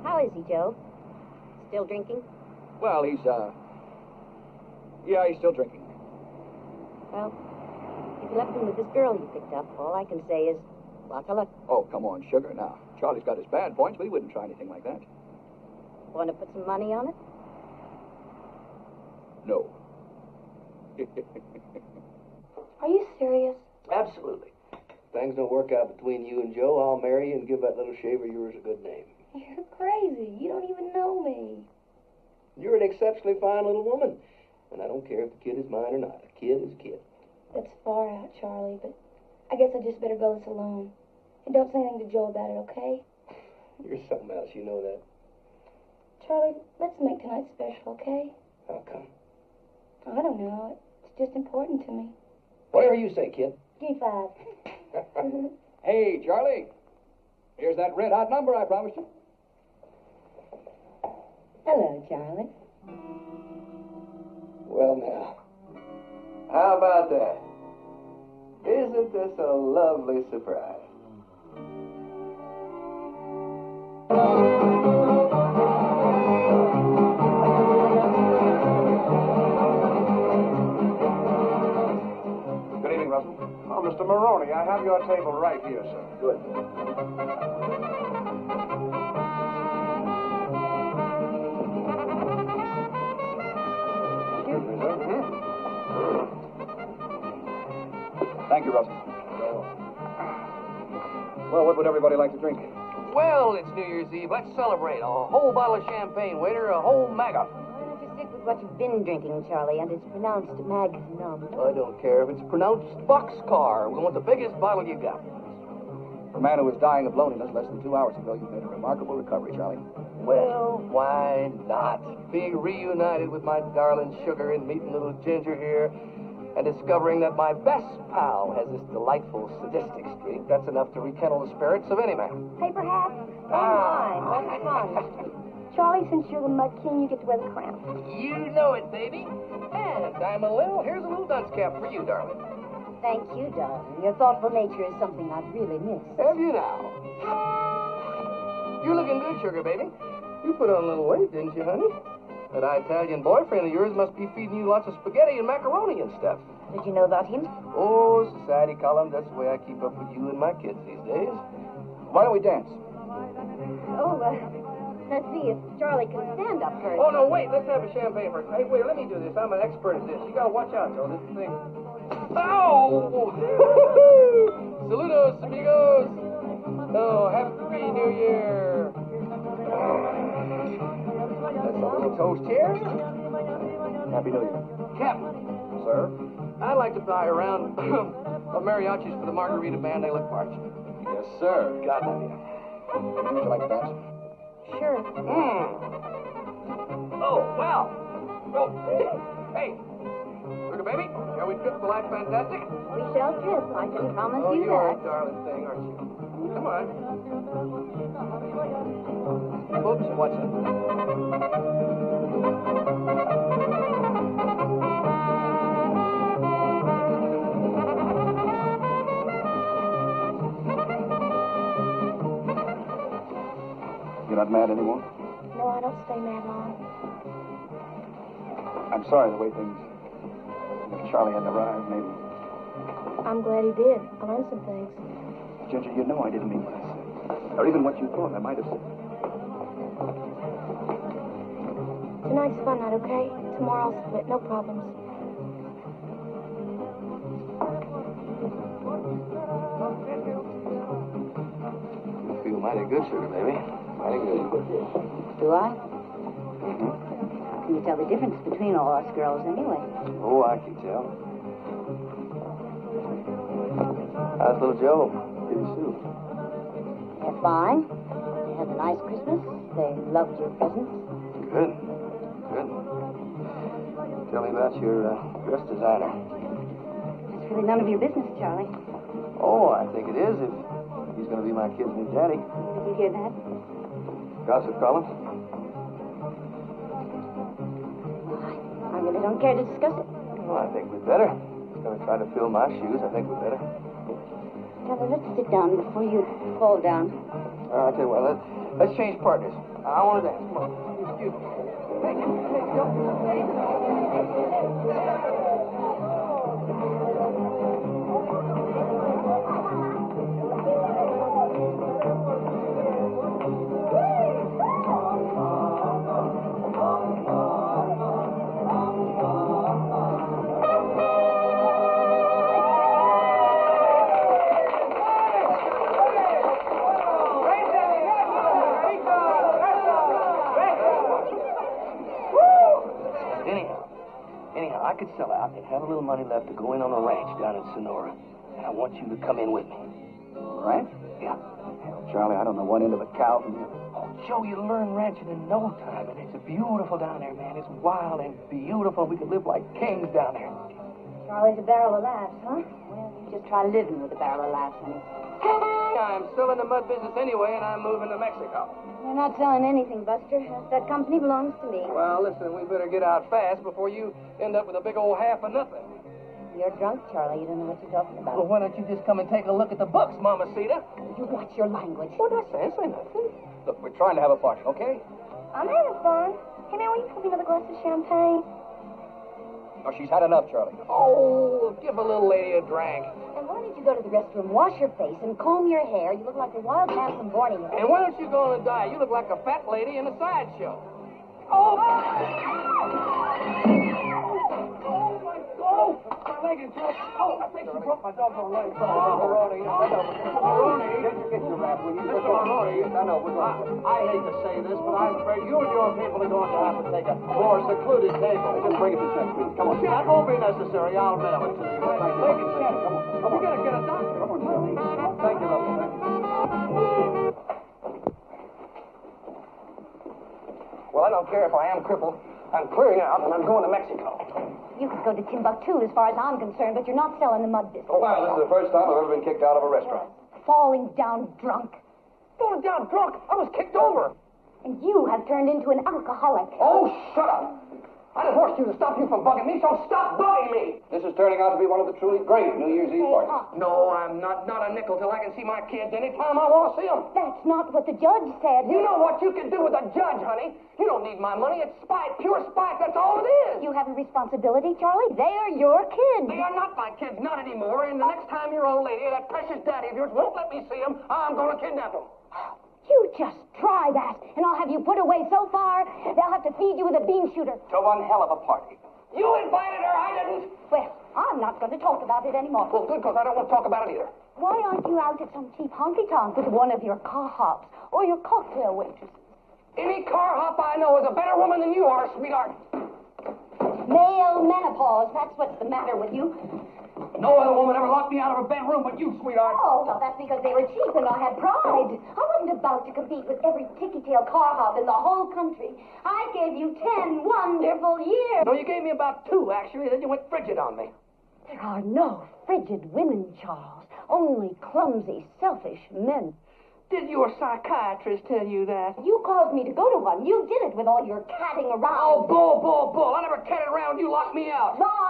How is he, Joe? Still drinking? Well, he's still drinking. Well, if you left him with this girl you picked up, all I can say is, lots of luck. Oh, come on, sugar. Now, Charlie's got his bad points, but he wouldn't try anything like that. Want to put some money on it? No. Are you serious? Absolutely. If things don't work out between you and Joe, I'll marry you and give that little shave of yours a good name. You're crazy. You don't even know me. You're an exceptionally fine little woman. And I don't care if the kid is mine or not. A kid is a kid. That's far out, Charlie, but I guess I just better go this alone. And don't say anything to Joe about it, okay? You're something else, you know that. Charlie, let's make tonight special, okay? How come? I don't know. It's just important to me. Whatever you say, kid. Give me 5. Hey, Charlie. Here's that red hot number I promised you. Hello, Charlie. Well, now. How about that? Isn't this a lovely surprise? Good evening, Russell. Oh, Mr. Maroney, I have your table right here, sir. Good. Thank you, Russell. Well, what would everybody like to drink? Well, it's New Year's Eve. Let's celebrate. A whole bottle of champagne, waiter. A whole maga. Why don't you stick with what you've been drinking, Charlie, and it's pronounced magnum. I don't care if it's pronounced boxcar. We want the biggest bottle you got. For a man who was dying of loneliness less than 2 hours ago, you've made a remarkable recovery, Charlie. Well, why not? Being reunited with my darling Sugar and meeting little Ginger here and discovering that my best pal has this delightful sadistic streak, that's enough to rekindle the spirits of any man. Paper hat? Oh, my. What fun. Charlie, since you're the Mud King, you get to wear the crown. You know it, baby. And here's a little dunce cap for you, darling. Thank you, darling. Your thoughtful nature is something I've really missed. Have you now? You're looking good, Sugar, baby. You put on a little weight, didn't you, honey? That Italian boyfriend of yours must be feeding you lots of spaghetti and macaroni and stuff. Did you know about him? Oh, society columns, that's the way I keep up with you and my kids these days. Why don't we dance? Oh, let's see if Charlie can stand up first. Oh, no, wait, let's have a champagne first. Hey, wait, let me do this. I'm an expert at this. You gotta watch out, Joe. This thing. Ow! Saludos, amigos! Oh, Happy New Year! That's a little toast here. Happy New Year. Captain. Sir? I'd like to buy a round of mariachis for the margarita band. They look parched. Yes, sir. Got an idea. Would you like to dance? Sure. Oh, well. Oh, hey. Sugar baby, shall we trip the life fantastic? We shall trip. I can promise Oh, you you're that. a darling thing, aren't you? Come on. Oops, what's it? You're not mad anymore? No, I don't stay mad long. I'm sorry the way things... If Charlie hadn't arrived, maybe... I'm glad he did. I learned some things. Ginger, you know I didn't mean what I said. Or even what you thought I might have said. Tonight's fun night, okay? Tomorrow I'll split. No problems. You feel mighty good, sugar baby. Mighty good. Do I? Can you tell the difference between all us girls anyway? Oh, I can tell. How's little Joe? Did he Sue? They're fine. They had a nice Christmas. They loved your presents. Good. Good. Tell me about your dress designer. It's really none of your business, Charlie. Oh, I think it is if he's going to be my kid's new daddy. Did you hear that? Gossip column? I really don't care to discuss it. Well, I think we'd better. He's going to try to fill my shoes. I think we'd better. Charlie, let's sit down before you fall down. I'll tell you what, let's change partners. I want to dance. Come on. Excuse me. Anyhow, I could sell out and have a little money left to go in on a ranch down in Sonora. And I want you to come in with me. Ranch? Yeah. Hell, Charlie, I don't know one end of a cow from the other. Oh, Joe, you'll learn ranching in no time. And it's beautiful down there, man. It's wild and beautiful. We could live like kings down there. Charlie's a barrel of laughs, huh? Well, you just try living with a barrel of laughs, honey. I'm still in the mud business anyway, and I'm moving to Mexico. You're not selling anything, Buster. That company belongs to me. Well, listen, we better get out fast before you end up with a big old half of nothing. You're drunk, Charlie. You don't know what you're talking about. Well, why don't you just come and take a look at the books, Mamacita? You watch your language. What did I say? I say nothing. Look, we're trying to have a party, okay? I'm having fun. Hey, man, will you pour me another glass of champagne? Oh, she's had enough, Charlie. Oh, give a little lady a drink. And why don't you go to the restroom, wash your face, and comb your hair? You look like a wild man from Borneo. And why don't you go on a diet? You look like a fat lady in a sideshow. Oh! Oh, my God! My leg is broke. Oh, I think she broke my doggone leg. Oh, Maroney. Maroney. Get your wrap, will you? Mr. Maroney. I know. I hate to say this, but I'm afraid you and your people are going to have to take a more secluded table. Just bring it to check, please. Come on. That won't be necessary. I'll mail it to you. Leg is shattered. Come on. We gotta get a doctor. Come on, Charlie. Thank you, Robert. Thank you. Well, I don't care if I am crippled. I'm clearing out, and I'm going to Mexico. You could go to Timbuktu as far as I'm concerned, but you're not selling the mud business. Oh, wow, this is the first time I've ever been kicked out of a restaurant. Falling down drunk. Falling down drunk. I was kicked over. And you have turned into an alcoholic. Oh, shut up. I divorced you to stop you from bugging me, so stop bugging me. This is turning out to be one of the truly great New Year's Eve parties. No, I'm not a nickel till I can see my kids anytime I want to see them. That's not what the judge said. You know what you can do with a judge, honey. You don't need my money. It's spite, pure spite. That's all it is. You have a responsibility, Charlie. They are your kids. They are not my kids, not anymore. And the next time your old lady, that precious daddy of yours, won't let me see them, I'm going to kidnap them. You just try that, and I'll have you put away so far, they'll have to feed you with a bean shooter. To one hell of a party. You invited her, I didn't. Well, I'm not going to talk about it anymore. Well, good, because I don't want to talk about it either. Why aren't you out at some cheap honky-tonk with one of your car hops or your cocktail waitresses? Any car hop I know is a better woman than you are, sweetheart. Male menopause, that's what's the matter with you. No other woman ever locked me out of a bedroom but you, sweetheart. Oh, well, that's because they were cheap and I had pride. I wasn't about to compete with every ticky-tail car hop in the whole country. I gave you 10 wonderful years. No, you gave me about 2, actually. Then you went frigid on me. There are no frigid women, Charles. Only clumsy, selfish men. Did your psychiatrist tell you that? You caused me to go to one. You did it with all your catting around. Oh, bull. I never catted around. You locked me out. Lie.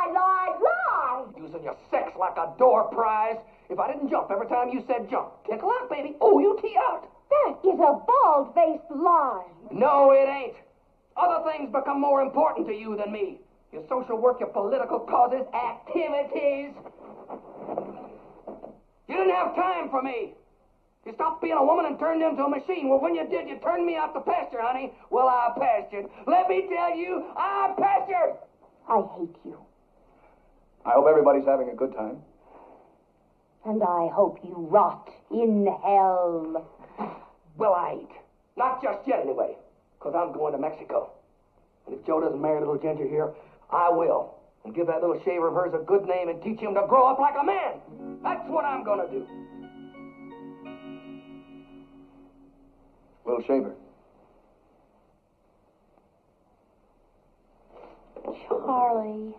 Using your sex like a door prize. If I didn't jump every time you said jump. Tickle out, baby. Oh, you tee out. That is a bald-faced lie. No, it ain't. Other things become more important to you than me. Your social work, your political causes, activities. You didn't have time for me. You stopped being a woman and turned into a machine. Well, when you did, you turned me out to pasture, honey. Well, I pastured. Let me tell you, I pastured. I hate you. I hope everybody's having a good time. And I hope you rot in hell. Well, I ain't. Not just yet, anyway. Because I'm going to Mexico. And if Joe doesn't marry little Ginger here, I will. And give that little shaver of hers a good name and teach him to grow up like a man. That's what I'm going to do. Little shaver. Charlie.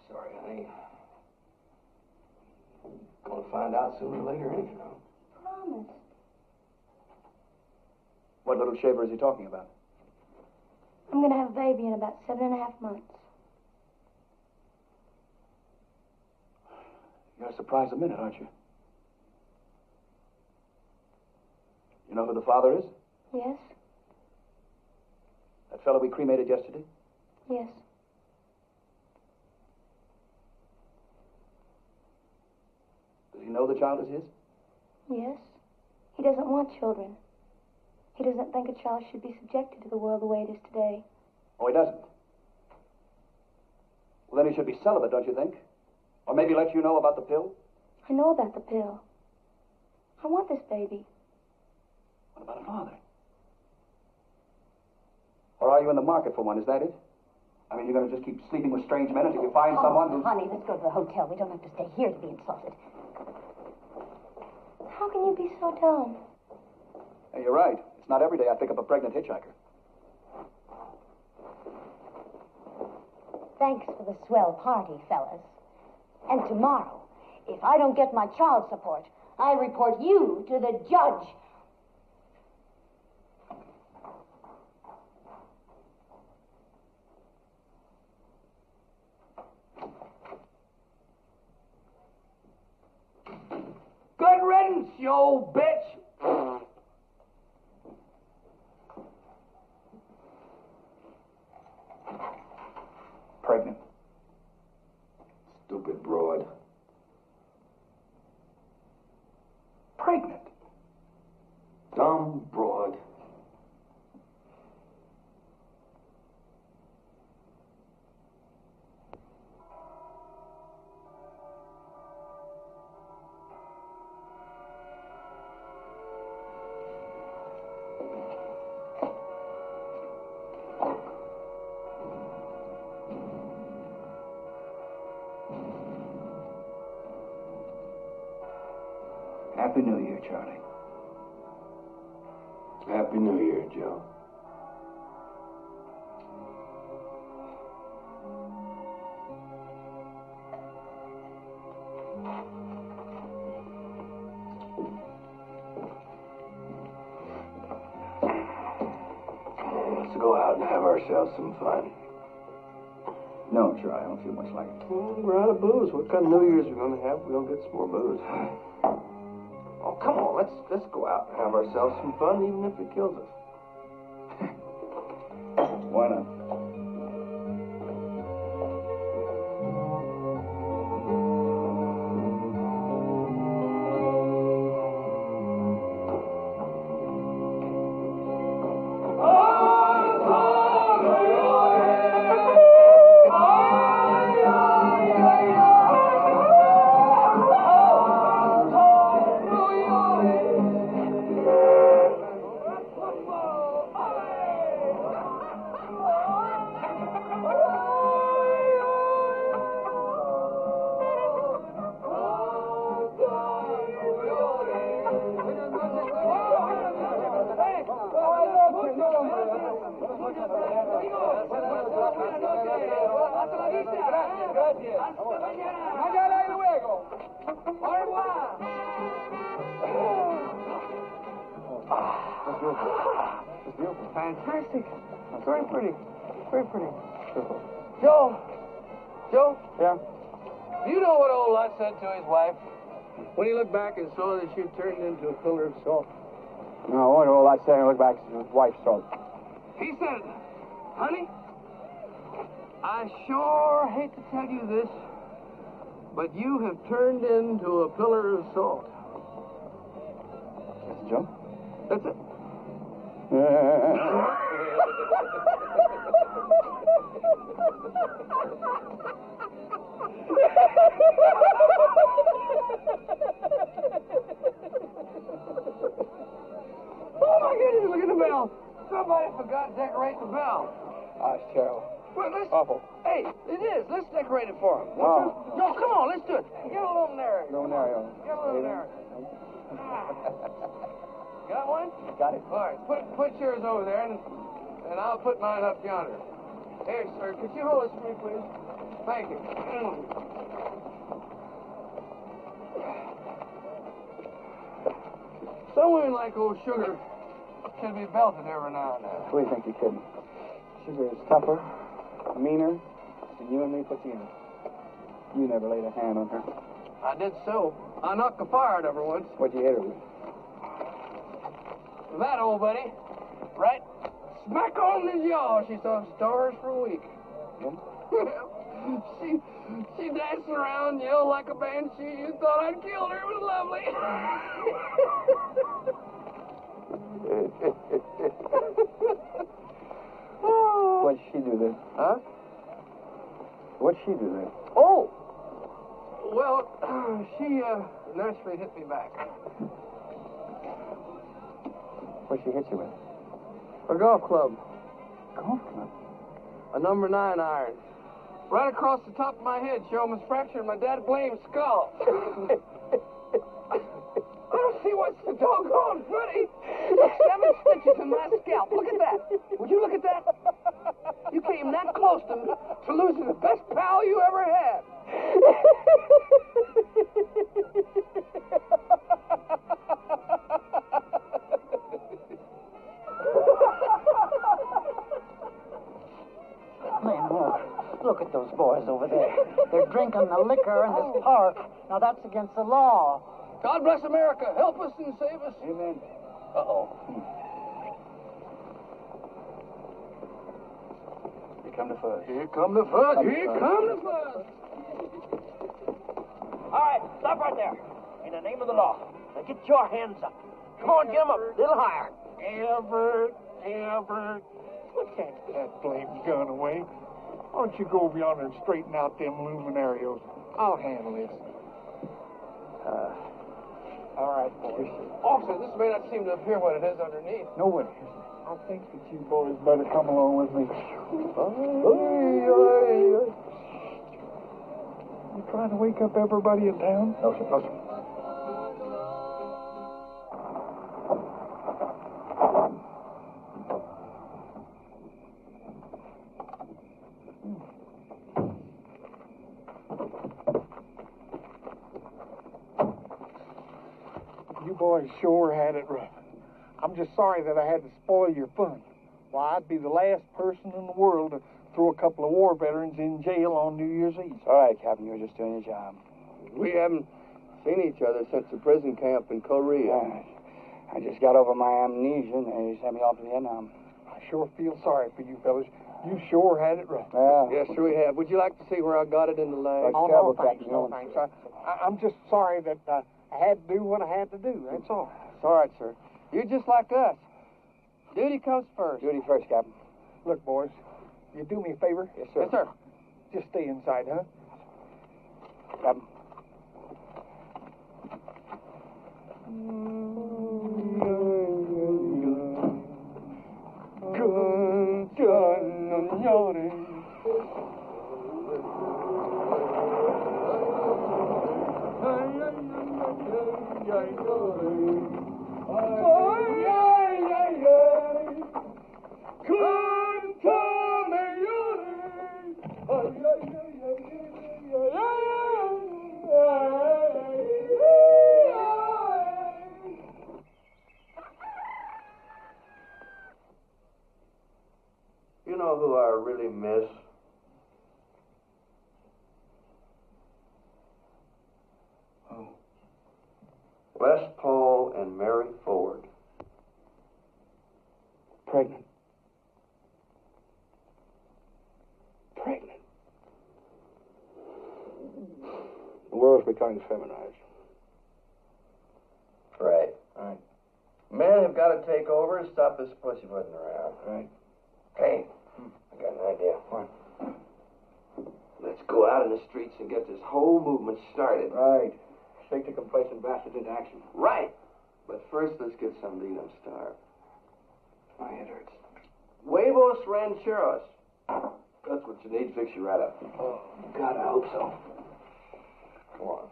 Sorry, honey. Gonna find out sooner or later, anyhow. Promise. What little shaver is he talking about? I'm going to have a baby in about 7.5 months. You're surprised a minute, aren't you? You know who the father is? Yes? That fellow we cremated yesterday? Yes. Does he know the child is his? Yes. He doesn't want children. He doesn't think a child should be subjected to the world the way it is today. Oh, he doesn't? Well, then he should be celibate, don't you think? Or maybe let you know about the pill? I know about the pill. I want this baby. What about a father? Or are you in the market for one? Is that it? I mean, you're going to just keep sleeping with strange men until you find someone who... Honey, let's go to the hotel. We don't have to stay here to be insulted. How can you be so dumb? Hey, you're right. It's not every day I pick up a pregnant hitchhiker. Thanks for the swell party, fellas. And tomorrow, if I don't get my child support, I report you to the judge. Good riddance, you old bitch. Pregnant. Stupid broad. Pregnant? Dumb broad. Happy New Year, Charlie. Happy New Year, Joe. Let's go out and have ourselves some fun. No, Charlie, I don't feel much like it. Well, we're out of booze. What kind of New Year's are we going to have? We don't get some more booze. Oh, come on. Let's go out and have ourselves some fun, even if it kills us. Why not? Fantastic. That's very pretty. Very pretty. Joe. Joe? Yeah? Do you know what old Lot said to his wife when he looked back and saw that she'd turned into a pillar of salt? No, what all I say and look back to his wife's throat. He said, honey, I sure hate to tell you this, but you have turned into a pillar of salt. That's Joe? That's it. Oh my goodness, look at the bell. Somebody forgot to decorate the bell. Oh, it's terrible. Well, let's... Awful. Hey, it is. Let's decorate it for him. Oh. No, come on, let's do it. Get a luminary. Luminario. Get a luminary. Got one? Got it. All right, put yours over there, and I'll put mine up yonder. Here, sir, could you hold this for me, please? Thank you. Some women like old sugar can be belted every now and then. Who do you think you're kidding? Sugar is tougher, meaner than you and me put together. You never laid a hand on her. I did so. I knocked the fire out of her once. What'd you hit her with? That old buddy, right smack on the jaw. She saw stars for a week. Yeah? she danced around, yelled like a banshee. You thought I'd killed her. It was lovely. What'd she do then? Huh? What'd she do then? Oh! Well, she naturally hit me back. What'd she hit you with? A golf club. Golf club? A number 9 iron. Right across the top of my head, she almost fractured my dad blamed skull. I don't see what's so doggone funny. 7 stitches in my scalp. Look at that. Would you look at that? You came that close to losing the best pal you ever had. Man, look at those boys over there. They're drinking the liquor in this park. Now, that's against the law. God bless America. Help us and save us. Amen. Uh-oh. Here come the fuzz. Here come the fuzz. Here come the fuzz. All right, stop right there. In the name of the law. Now, get your hands up. Come on, get them up. A little higher. Albert. Put that blamed gun away. Why don't you go over yonder and straighten out them luminarios? I'll handle this. All right, boys. Officer, this may not seem to appear what it is underneath. Nobody. I think that you boys better come along with me. You trying to wake up everybody in town? No, sir. No, sir. You boys sure had it rough. I'm just sorry that I had to spoil your fun. Why, I'd be the last person in the world to throw a couple of war veterans in jail on New Year's Eve. All right, Captain, you were just doing your job. We haven't seen each other since the prison camp in Korea. I just got over my amnesia, and they sent me off to Vietnam. I sure feel sorry for you fellas. You sure had it rough. Yeah. Yes, sure we have. Would you like to see where I got it in the leg? Oh, no, Captain, thanks, no, thanks. I'm just sorry that I had to do what I had to do, that's all. It's all right, sir. You're just like us. Duty comes first. Duty first, Captain. Look, boys, you do me a favor? Yes, sir. Yes, sir. Just stay inside, huh? Captain. You know who I really miss? Who? Les Paul and Mary Ford. pregnant. Pregnant. The world's becoming feminized. Right. Men have got to take over and stop this pussyfooting around. Right. Hey, I got an idea. What? Let's go out in the streets and get this whole movement started. Right. Shake the complacent bastards into action. Right. But first, let's get some lean them starved. My head hurts. Huevos rancheros. That's what you need. Fix you right up. Oh, God, I hope so. Come on.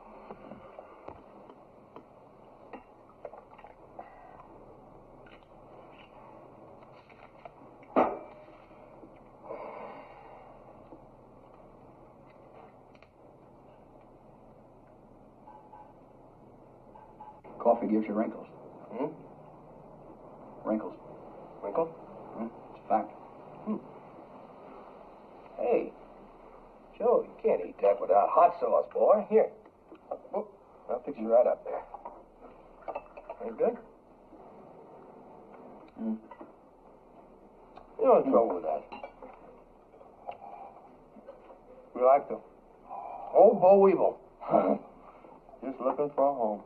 Coffee gives you wrinkles. Wrinkles. Winkle? It's a fact. Hey, Joe, you can't eat that without hot sauce, boy. Here. Oh, I'll fix you right up there. Ain't good? You know what's wrong with that? We like the old Bo Weevil. Just looking for a home.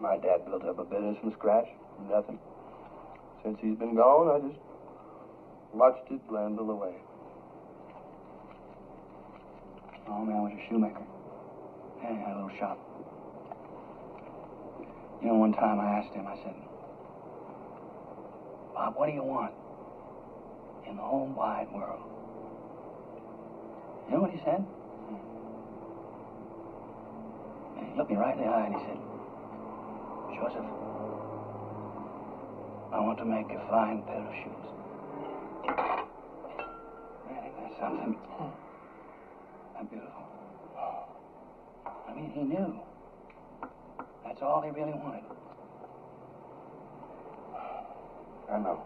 My dad built up a business from scratch, from nothing. Since he's been gone, I just watched it dwindle away. Oh, man, I was a shoemaker. Yeah, he had a little shop. You know, one time I asked him, I said, Bob, what do you want in the whole wide world? You know what he said? And he looked me right in the eye and he said, Joseph, I want to make a fine pair of shoes. Really, that's something. That beautiful. I mean, he knew. That's all he really wanted. I know.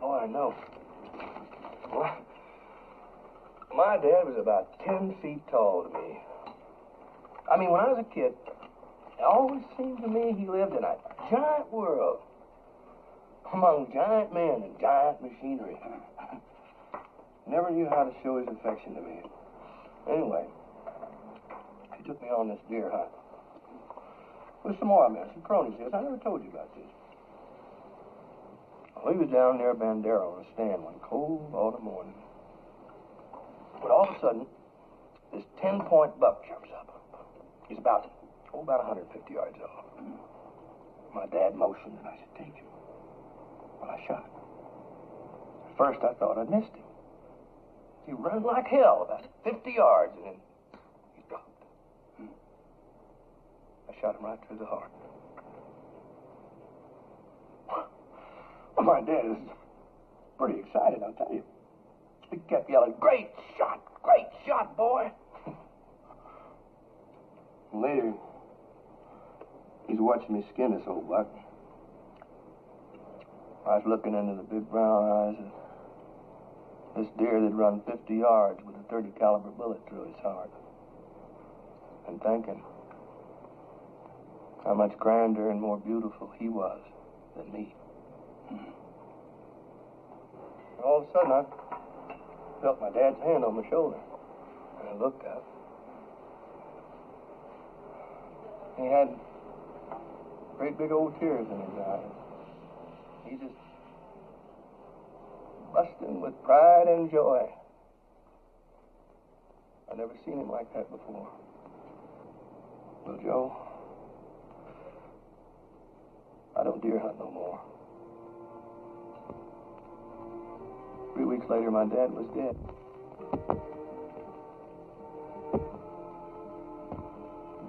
Oh, I know. Well, my dad was about 10 feet tall to me. I mean, when I was a kid, it always seemed to me he lived in a giant world among giant men and giant machinery. Never knew how to show his affection to me. Anyway, he took me on this deer hunt with some more men, some cronies. Yes, I never told you about this. We was down near Bandera on a stand one cold autumn morning. But all of a sudden, this 10-point buck jumps up. He's about 150 yards off. My dad motioned, and I said, take him. Well, I shot. At first, I thought I'd missed him. He ran like hell about 50 yards, and then he dropped. I shot him right through the heart. Well, my dad is pretty excited, I'll tell you. He kept yelling, great shot, boy. Later, he's watching me skin this old buck. I was looking into the big brown eyes of this deer that run 50 yards with a .30 caliber bullet through his heart, and thinking how much grander and more beautiful he was than me. All of a sudden, I felt my dad's hand on my shoulder, and I looked up. He had great big old tears in his eyes. He just busting with pride and joy. I'd never seen him like that before. Well, Joe, I don't deer hunt no more. 3 weeks later, my dad was dead.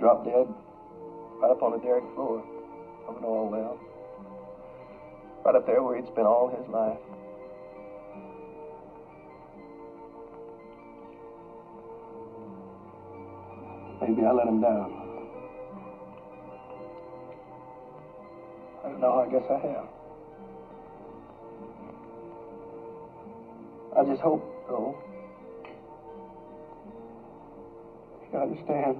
Dropped dead right up on the derrick floor of an oil well. Right up there where he'd spent all his life. Maybe I let him down. I don't know, I guess I have. I just hope, though, you understand.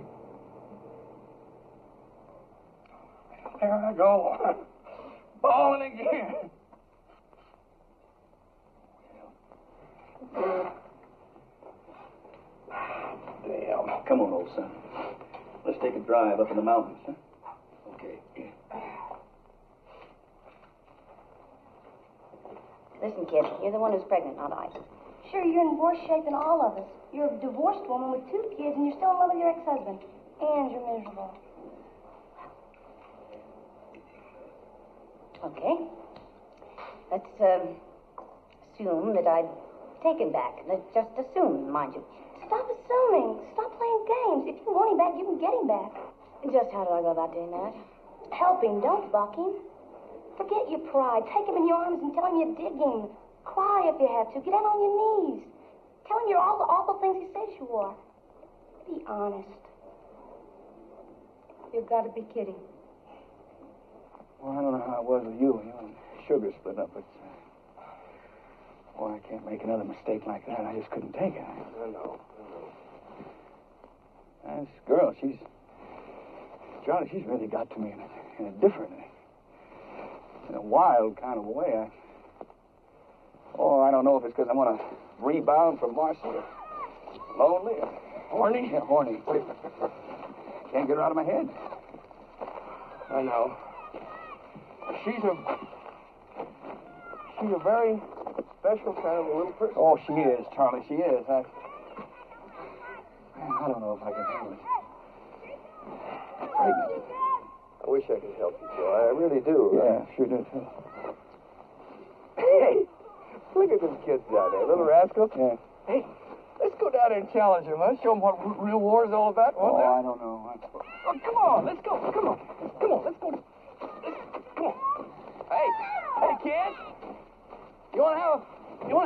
There I go. Balling again. Damn. Come on, old son. Let's take a drive up in the mountains, huh? Okay. Listen, kid, you're the one who's pregnant, not I. Sure, you're in worse shape than all of us. You're a divorced woman with 2 kids, and you're still in love with your ex-husband. And you're miserable. Okay. Let's assume that I'd taken back. Let's just assume, mind you. Stop assuming. Stop playing games. If you want him back, you can get him back. Just how do I go about doing that? Help him. Don't buck him. Forget your pride. Take him in your arms and tell him you dig him. Cry if you have to. Get down on your knees. Tell him you're all the awful things he says you are. Be honest. You've got to be kidding. Well, I don't know how it was with you. You and Sugar split up, but... Boy, I can't make another mistake like that. I just couldn't take it. I know. This girl, Charlie, she's really got to me in a different, in a wild kind of a way. I don't know if it's because I want to rebound from Marcy or lonely or horny. Yeah, horny. Can't get her out of my head. I know. She's a very special kind of a little person. Oh, she is, Charlie. She is. Man, I don't know if I can handle it. Pregnant. I wish I could help you, Joe. I really do. Yeah, sure do, too. Hey, look at them kids down there, little rascals. Yeah. Hey, let's go down there and challenge him, huh? Show him what real war is all about. Oh, I don't know. Oh, come on, let's go. Come on, let's go. Come on. Hey, kid. You wanna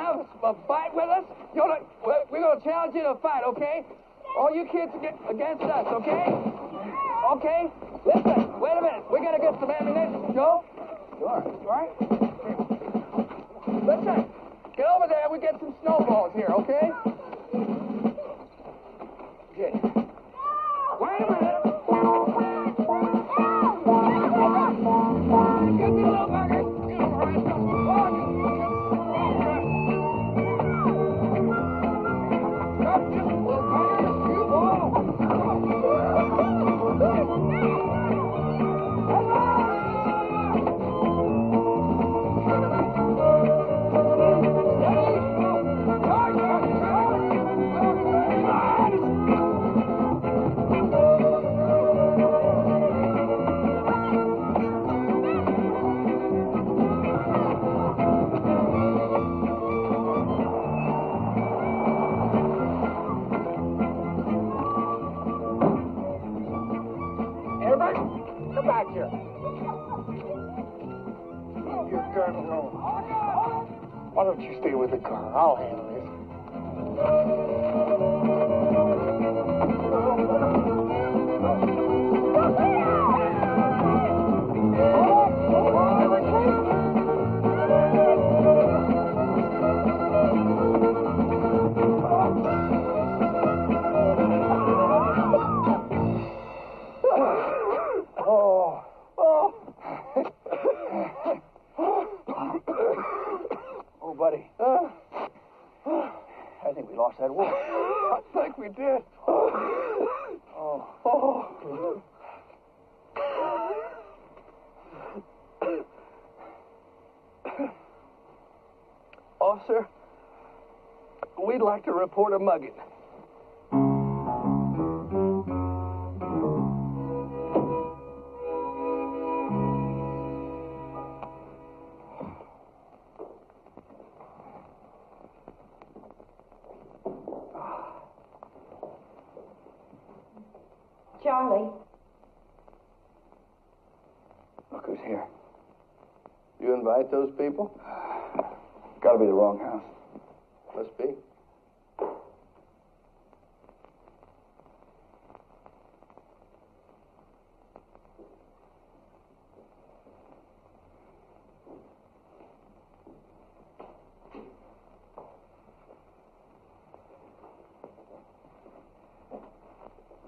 have a fight with us? We're gonna challenge you to a fight, okay? All you kids against us, okay? Okay? Listen, wait a minute. We gotta get some ammunition, Joe. Sure. Right? Listen, get over there. We get some snowballs here, okay? Okay. Wait a minute. Get the little buggers. Get over here. Stop just little buggers. You come back here. Your gun alone. Why don't you stay with the car? I'll handle this. Oh, buddy. I think we lost that war. I think we did. Officer, we'd like to report a mugging. Charlie. Look who's here. You invite those people? Gotta be the wrong house. Must be.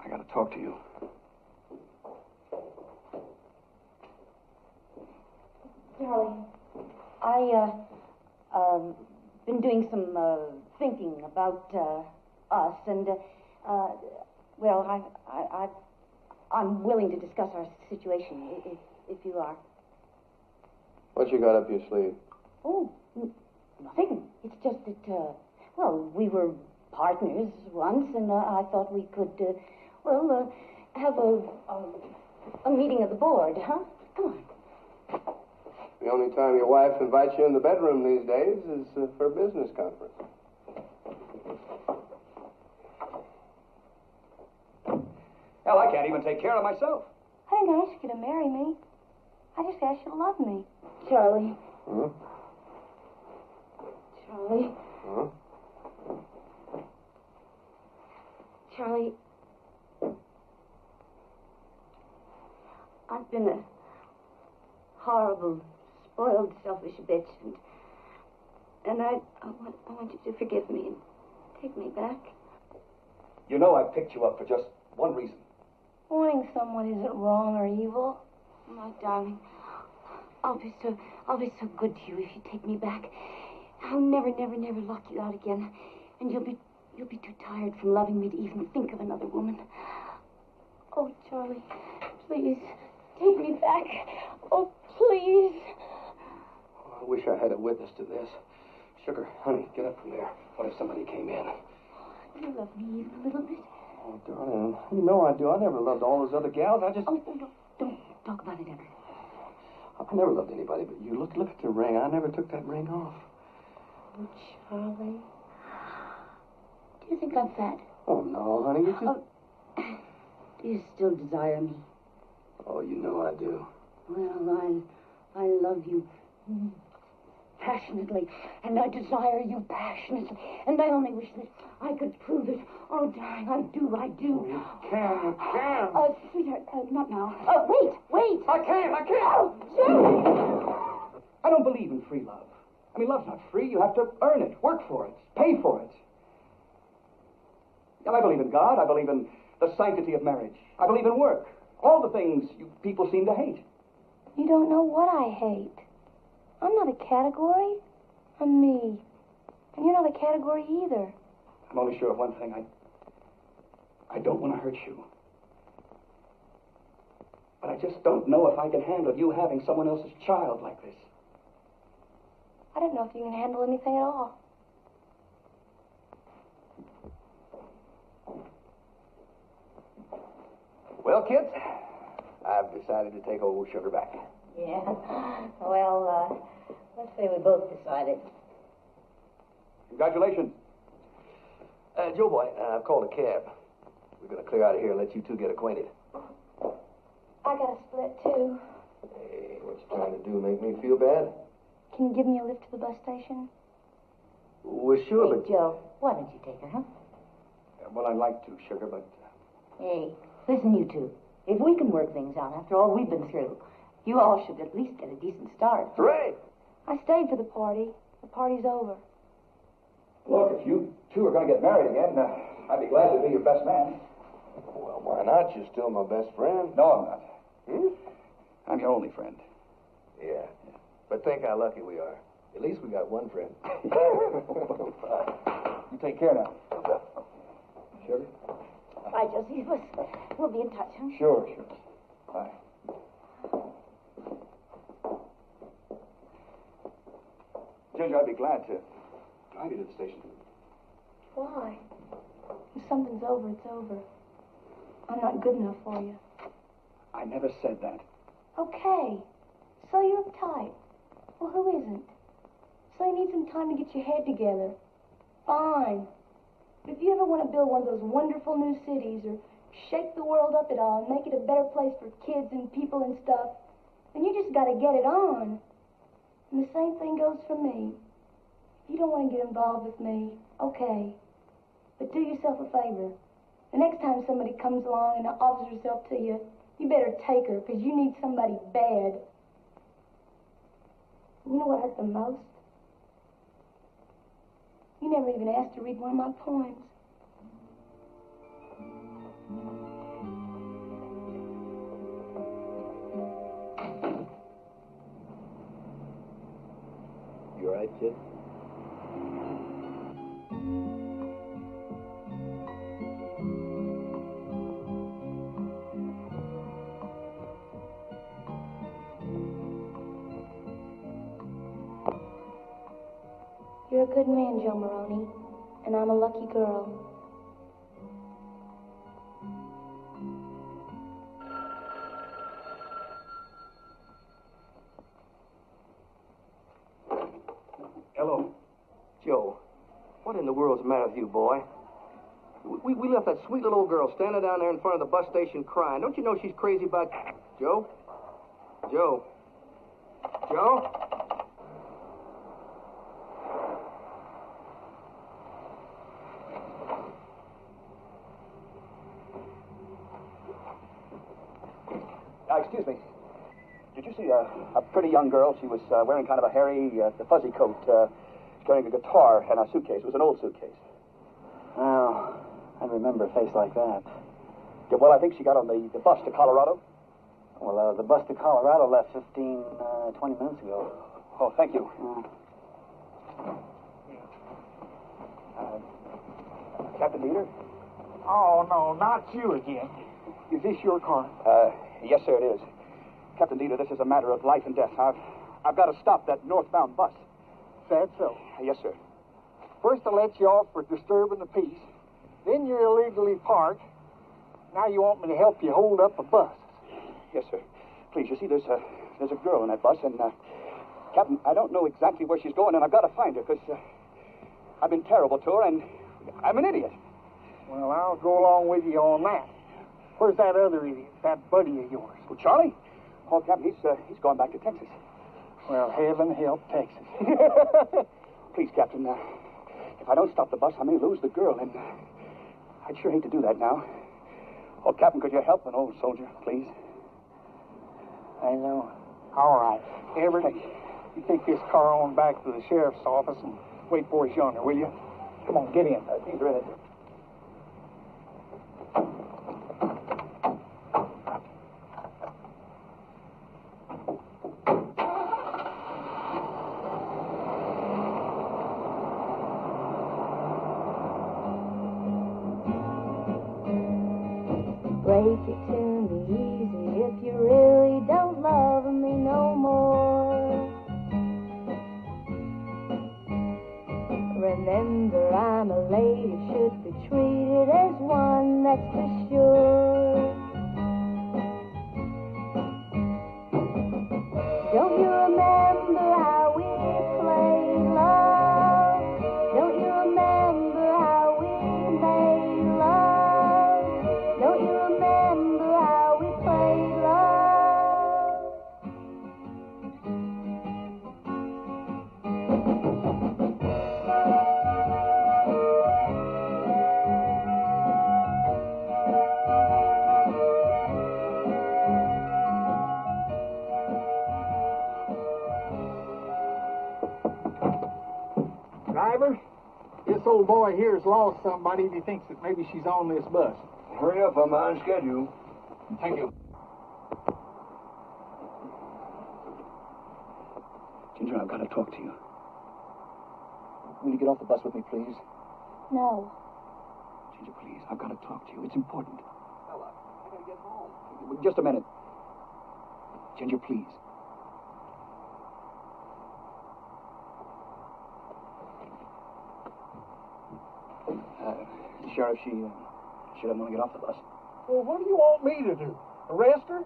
I gotta talk to you. Charlie, been doing some thinking about us, and well, I'm willing to discuss our situation if you are. What you got up your sleeve? Oh, nothing. It's just that well, we were partners once, and I thought we could have a meeting of the board, huh? Come on. The only time your wife invites you in the bedroom these days is for a business conference. Hell, I can't even take care of myself. I didn't ask you to marry me. I just asked you to love me. Charlie. Huh? Charlie. Huh? Charlie. I've been a horrible, spoiled, selfish bitch, and I want you to forgive me and take me back. You know I picked you up for just one reason. Wanting someone isn't wrong or evil. My darling, I'll be so good to you if you take me back. I'll never lock you out again, and you'll be too tired from loving me to even think of another woman. Oh, Charlie, please take me back. Oh, please. Oh, I wish I had a witness to this. Sugar, honey, get up from there. What if somebody came in? You love me even a little bit. Oh, darling, you know I do. I never loved all those other gals. I just... Oh, don't talk about it ever. I never loved anybody but you. Look at the ring. I never took that ring off. Oh, Charlie. Do you think I'm fat? Oh, no, honey, you just... Oh, do you still desire me? Oh, you know I do. Well, I love you passionately, and I desire you passionately, and I only wish that I could prove it. Oh, darling, I do. Oh, you can. Sweetheart, not now. Wait. I can't. Oh, Charlie! I don't believe in free love. I mean, love's not free. You have to earn it, work for it, pay for it. And I believe in God. I believe in the sanctity of marriage. I believe in work. All the things you people seem to hate. You don't know what I hate. I'm not a category. I'm me. And you're not a category either. I'm only sure of one thing. I don't want to hurt you. But I just don't know if I can handle you having someone else's child like this. I don't know if you can handle anything at all. Well, kids, I've decided to take old Sugar back. Yeah. Well, let's say we both decided. Congratulations. Joe boy, I've called a cab. We're going to clear out of here and let you two get acquainted. I got a split, too. Hey, what you trying to do, make me feel bad? Can you give me a lift to the bus station? Well, sure, Hey, but... Joe, why don't you take her, huh? Well, I'd like to, Sugar, but... Hey, listen, you two. If we can work things out after all we've been through, you all should at least get a decent start. Hooray! I stayed for the party. The party's over. Look, if you two are going to get married again, I'd be glad to be your best man. Well, why not? You're still my best friend. No, I'm not. Hmm? I'm your only friend. Yeah. But think how lucky we are. At least we got one friend. You take care now. Sugar? Bye, Josie. We'll be in touch, huh? Sure. Bye. Ginger, I'd be glad to drive you to the station. Why? If something's over, it's over. I'm not good enough for you. I never said that. Okay. So you're uptight. Well, who isn't? So you need some time to get your head together. Fine. But if you ever want to build one of those wonderful new cities or shake the world up at all and make it a better place for kids and people and stuff, then you just got to get it on. And the same thing goes for me. If you don't want to get involved with me, okay. But do yourself a favor. The next time somebody comes along and offers herself to you, you better take her, because you need somebody bad. You know what hurt the most? You never even asked to read one of my poems. right, kid. You're a good man, Joe Maroney, and I'm a lucky girl. Hello. Joe, what in the world's the matter with you, boy? We left that sweet little old girl standing down there in front of the bus station crying. Don't you know she's crazy about... Joe? Joe? Joe? Excuse me. Did you see a pretty young girl? She was wearing kind of a hairy, fuzzy coat, carrying a guitar and a suitcase. It was an old suitcase. Well, I remember a face like that. Yeah, well, I think she got on the bus to Colorado. Well, the bus to Colorado left 20 minutes ago. Oh, thank you. Captain Dieter? Oh, no, not you again. Is this your car? Yes, sir, it is. Captain Dieter, this is a matter of life and death. I've got to stop that northbound bus. Said so. Yes, sir. First I let you off for disturbing the peace. Then you're illegally parked. Now you want me to help you hold up a bus. Yes, sir. Please, you see, there's a girl in that bus, and, Captain, I don't know exactly where she's going, and I've got to find her, because I've been terrible to her, and I'm an idiot. Well, I'll go along with you on that. Where's that other idiot, that buddy of yours? Well, Charlie? Oh, Captain, he's gone back to Texas. Well, heaven help Texas. Please, Captain, if I don't stop the bus, I may lose the girl, and I'd sure hate to do that now. Oh, Captain, could you help an old soldier, please? I know. All right. Everett, you take this car on back to the sheriff's office and wait for us yonder, will you? Come on, get in. These are in it. Break it to me easy if you really don't love me no more. Remember, I'm a lady, should be treated as one, that's for sure. Don't you remember how we played love? Don't you remember how we made love? Don't you remember how we played love? Driver, this old boy here has lost somebody and he thinks that maybe she's on this bus. Hurry up, I'm on schedule. Thank you. Ginger, I've got to talk to you. Will you get off the bus with me, please? No. Ginger, please, I've got to talk to you. It's important. Fella, I got to get home. Just a minute. Ginger, please. Sheriff, she doesn't want to get off the bus. Well, what do you want me to do? Arrest her?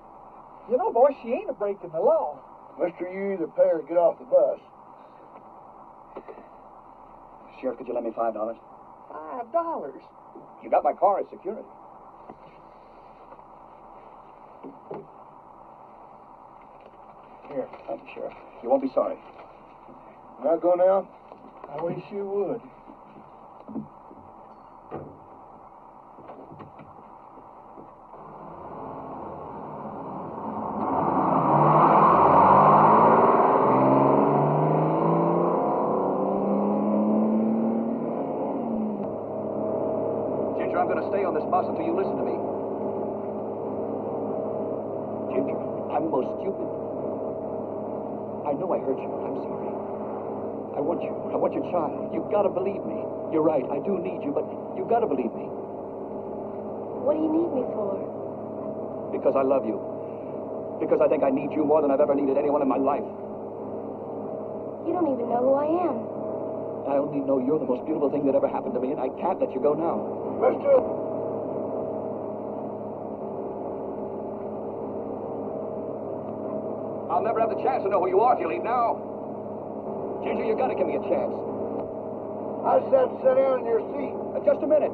You know, boy, she ain't a breaking the law. Mister, you either pay or get off the bus. Sheriff, could you lend me $5? $5? You got my car as security. Here, thank you, Sheriff. You won't be sorry. Now go now. I wish you would. Ginger, I'm going to stay on this bus until you listen to me. Ginger, I'm most stupid. I know I hurt you. I'm sorry. I want you. I want your child. You've got to believe me. You're right. I do need you, but you've got to believe me. What do you need me for? Because I love you. Because I think I need you more than I've ever needed anyone in my life. You don't even know who I am. I only know you're the most beautiful thing that ever happened to me, and I can't let you go now. Mister! I'll never have the chance to know who you are if you leave now. Ginger, you got to give me a chance. I said sit down in your seat. Just a minute.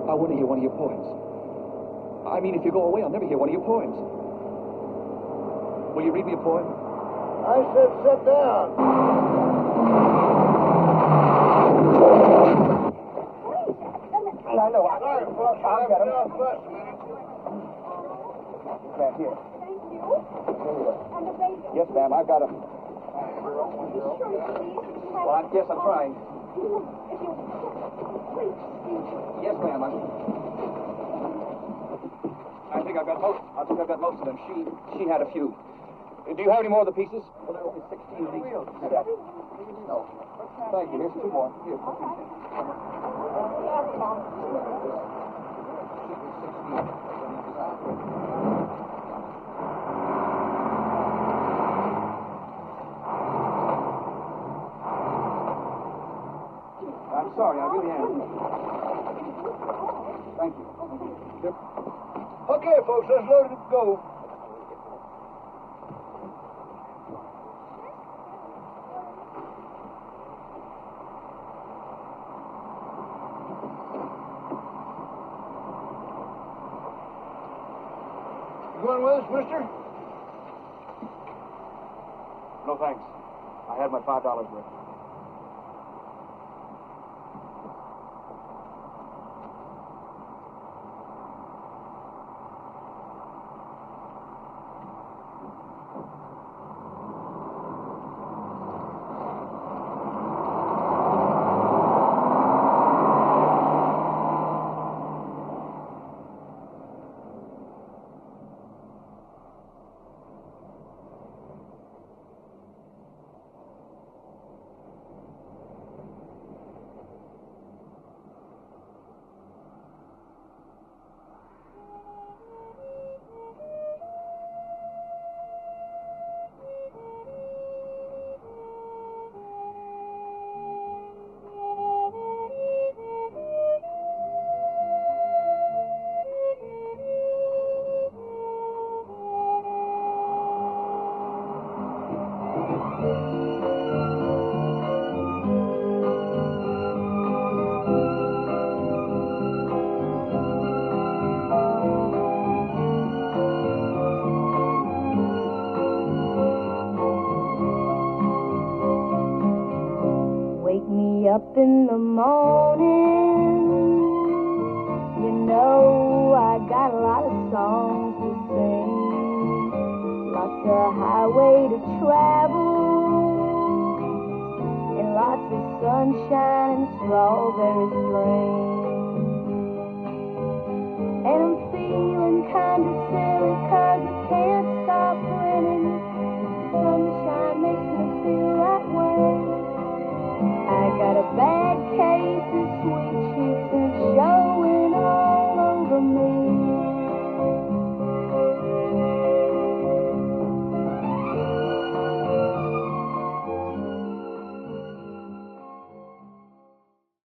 I want to hear one of your poems. I mean, if you go away, I'll never hear one of your poems. Will you read me a poem? I said sit down. I know. Sorry, folks. I'll get him. Enough fuss a minute. Ma'am, here. Thank you. Here you go. And the baby. Yes, ma'am, I've got him. Well, Well, yes, I'm trying. If you please, Yes, ma'am. I think I've got most. I think I've got most of them. She had a few. Do you have any more of the pieces? Well, there are only 16 of these. Yeah. No. Thank you. Here's 2 more. Here. I'm sorry, I really am. Thank you. Yep. Okay, folks, let's load it and go. You going with us, mister? No, thanks. I had my $5 worth. up in the morning. You know I got a lot of songs to sing, lots of highway to travel, and lots of sunshine and strawberry string.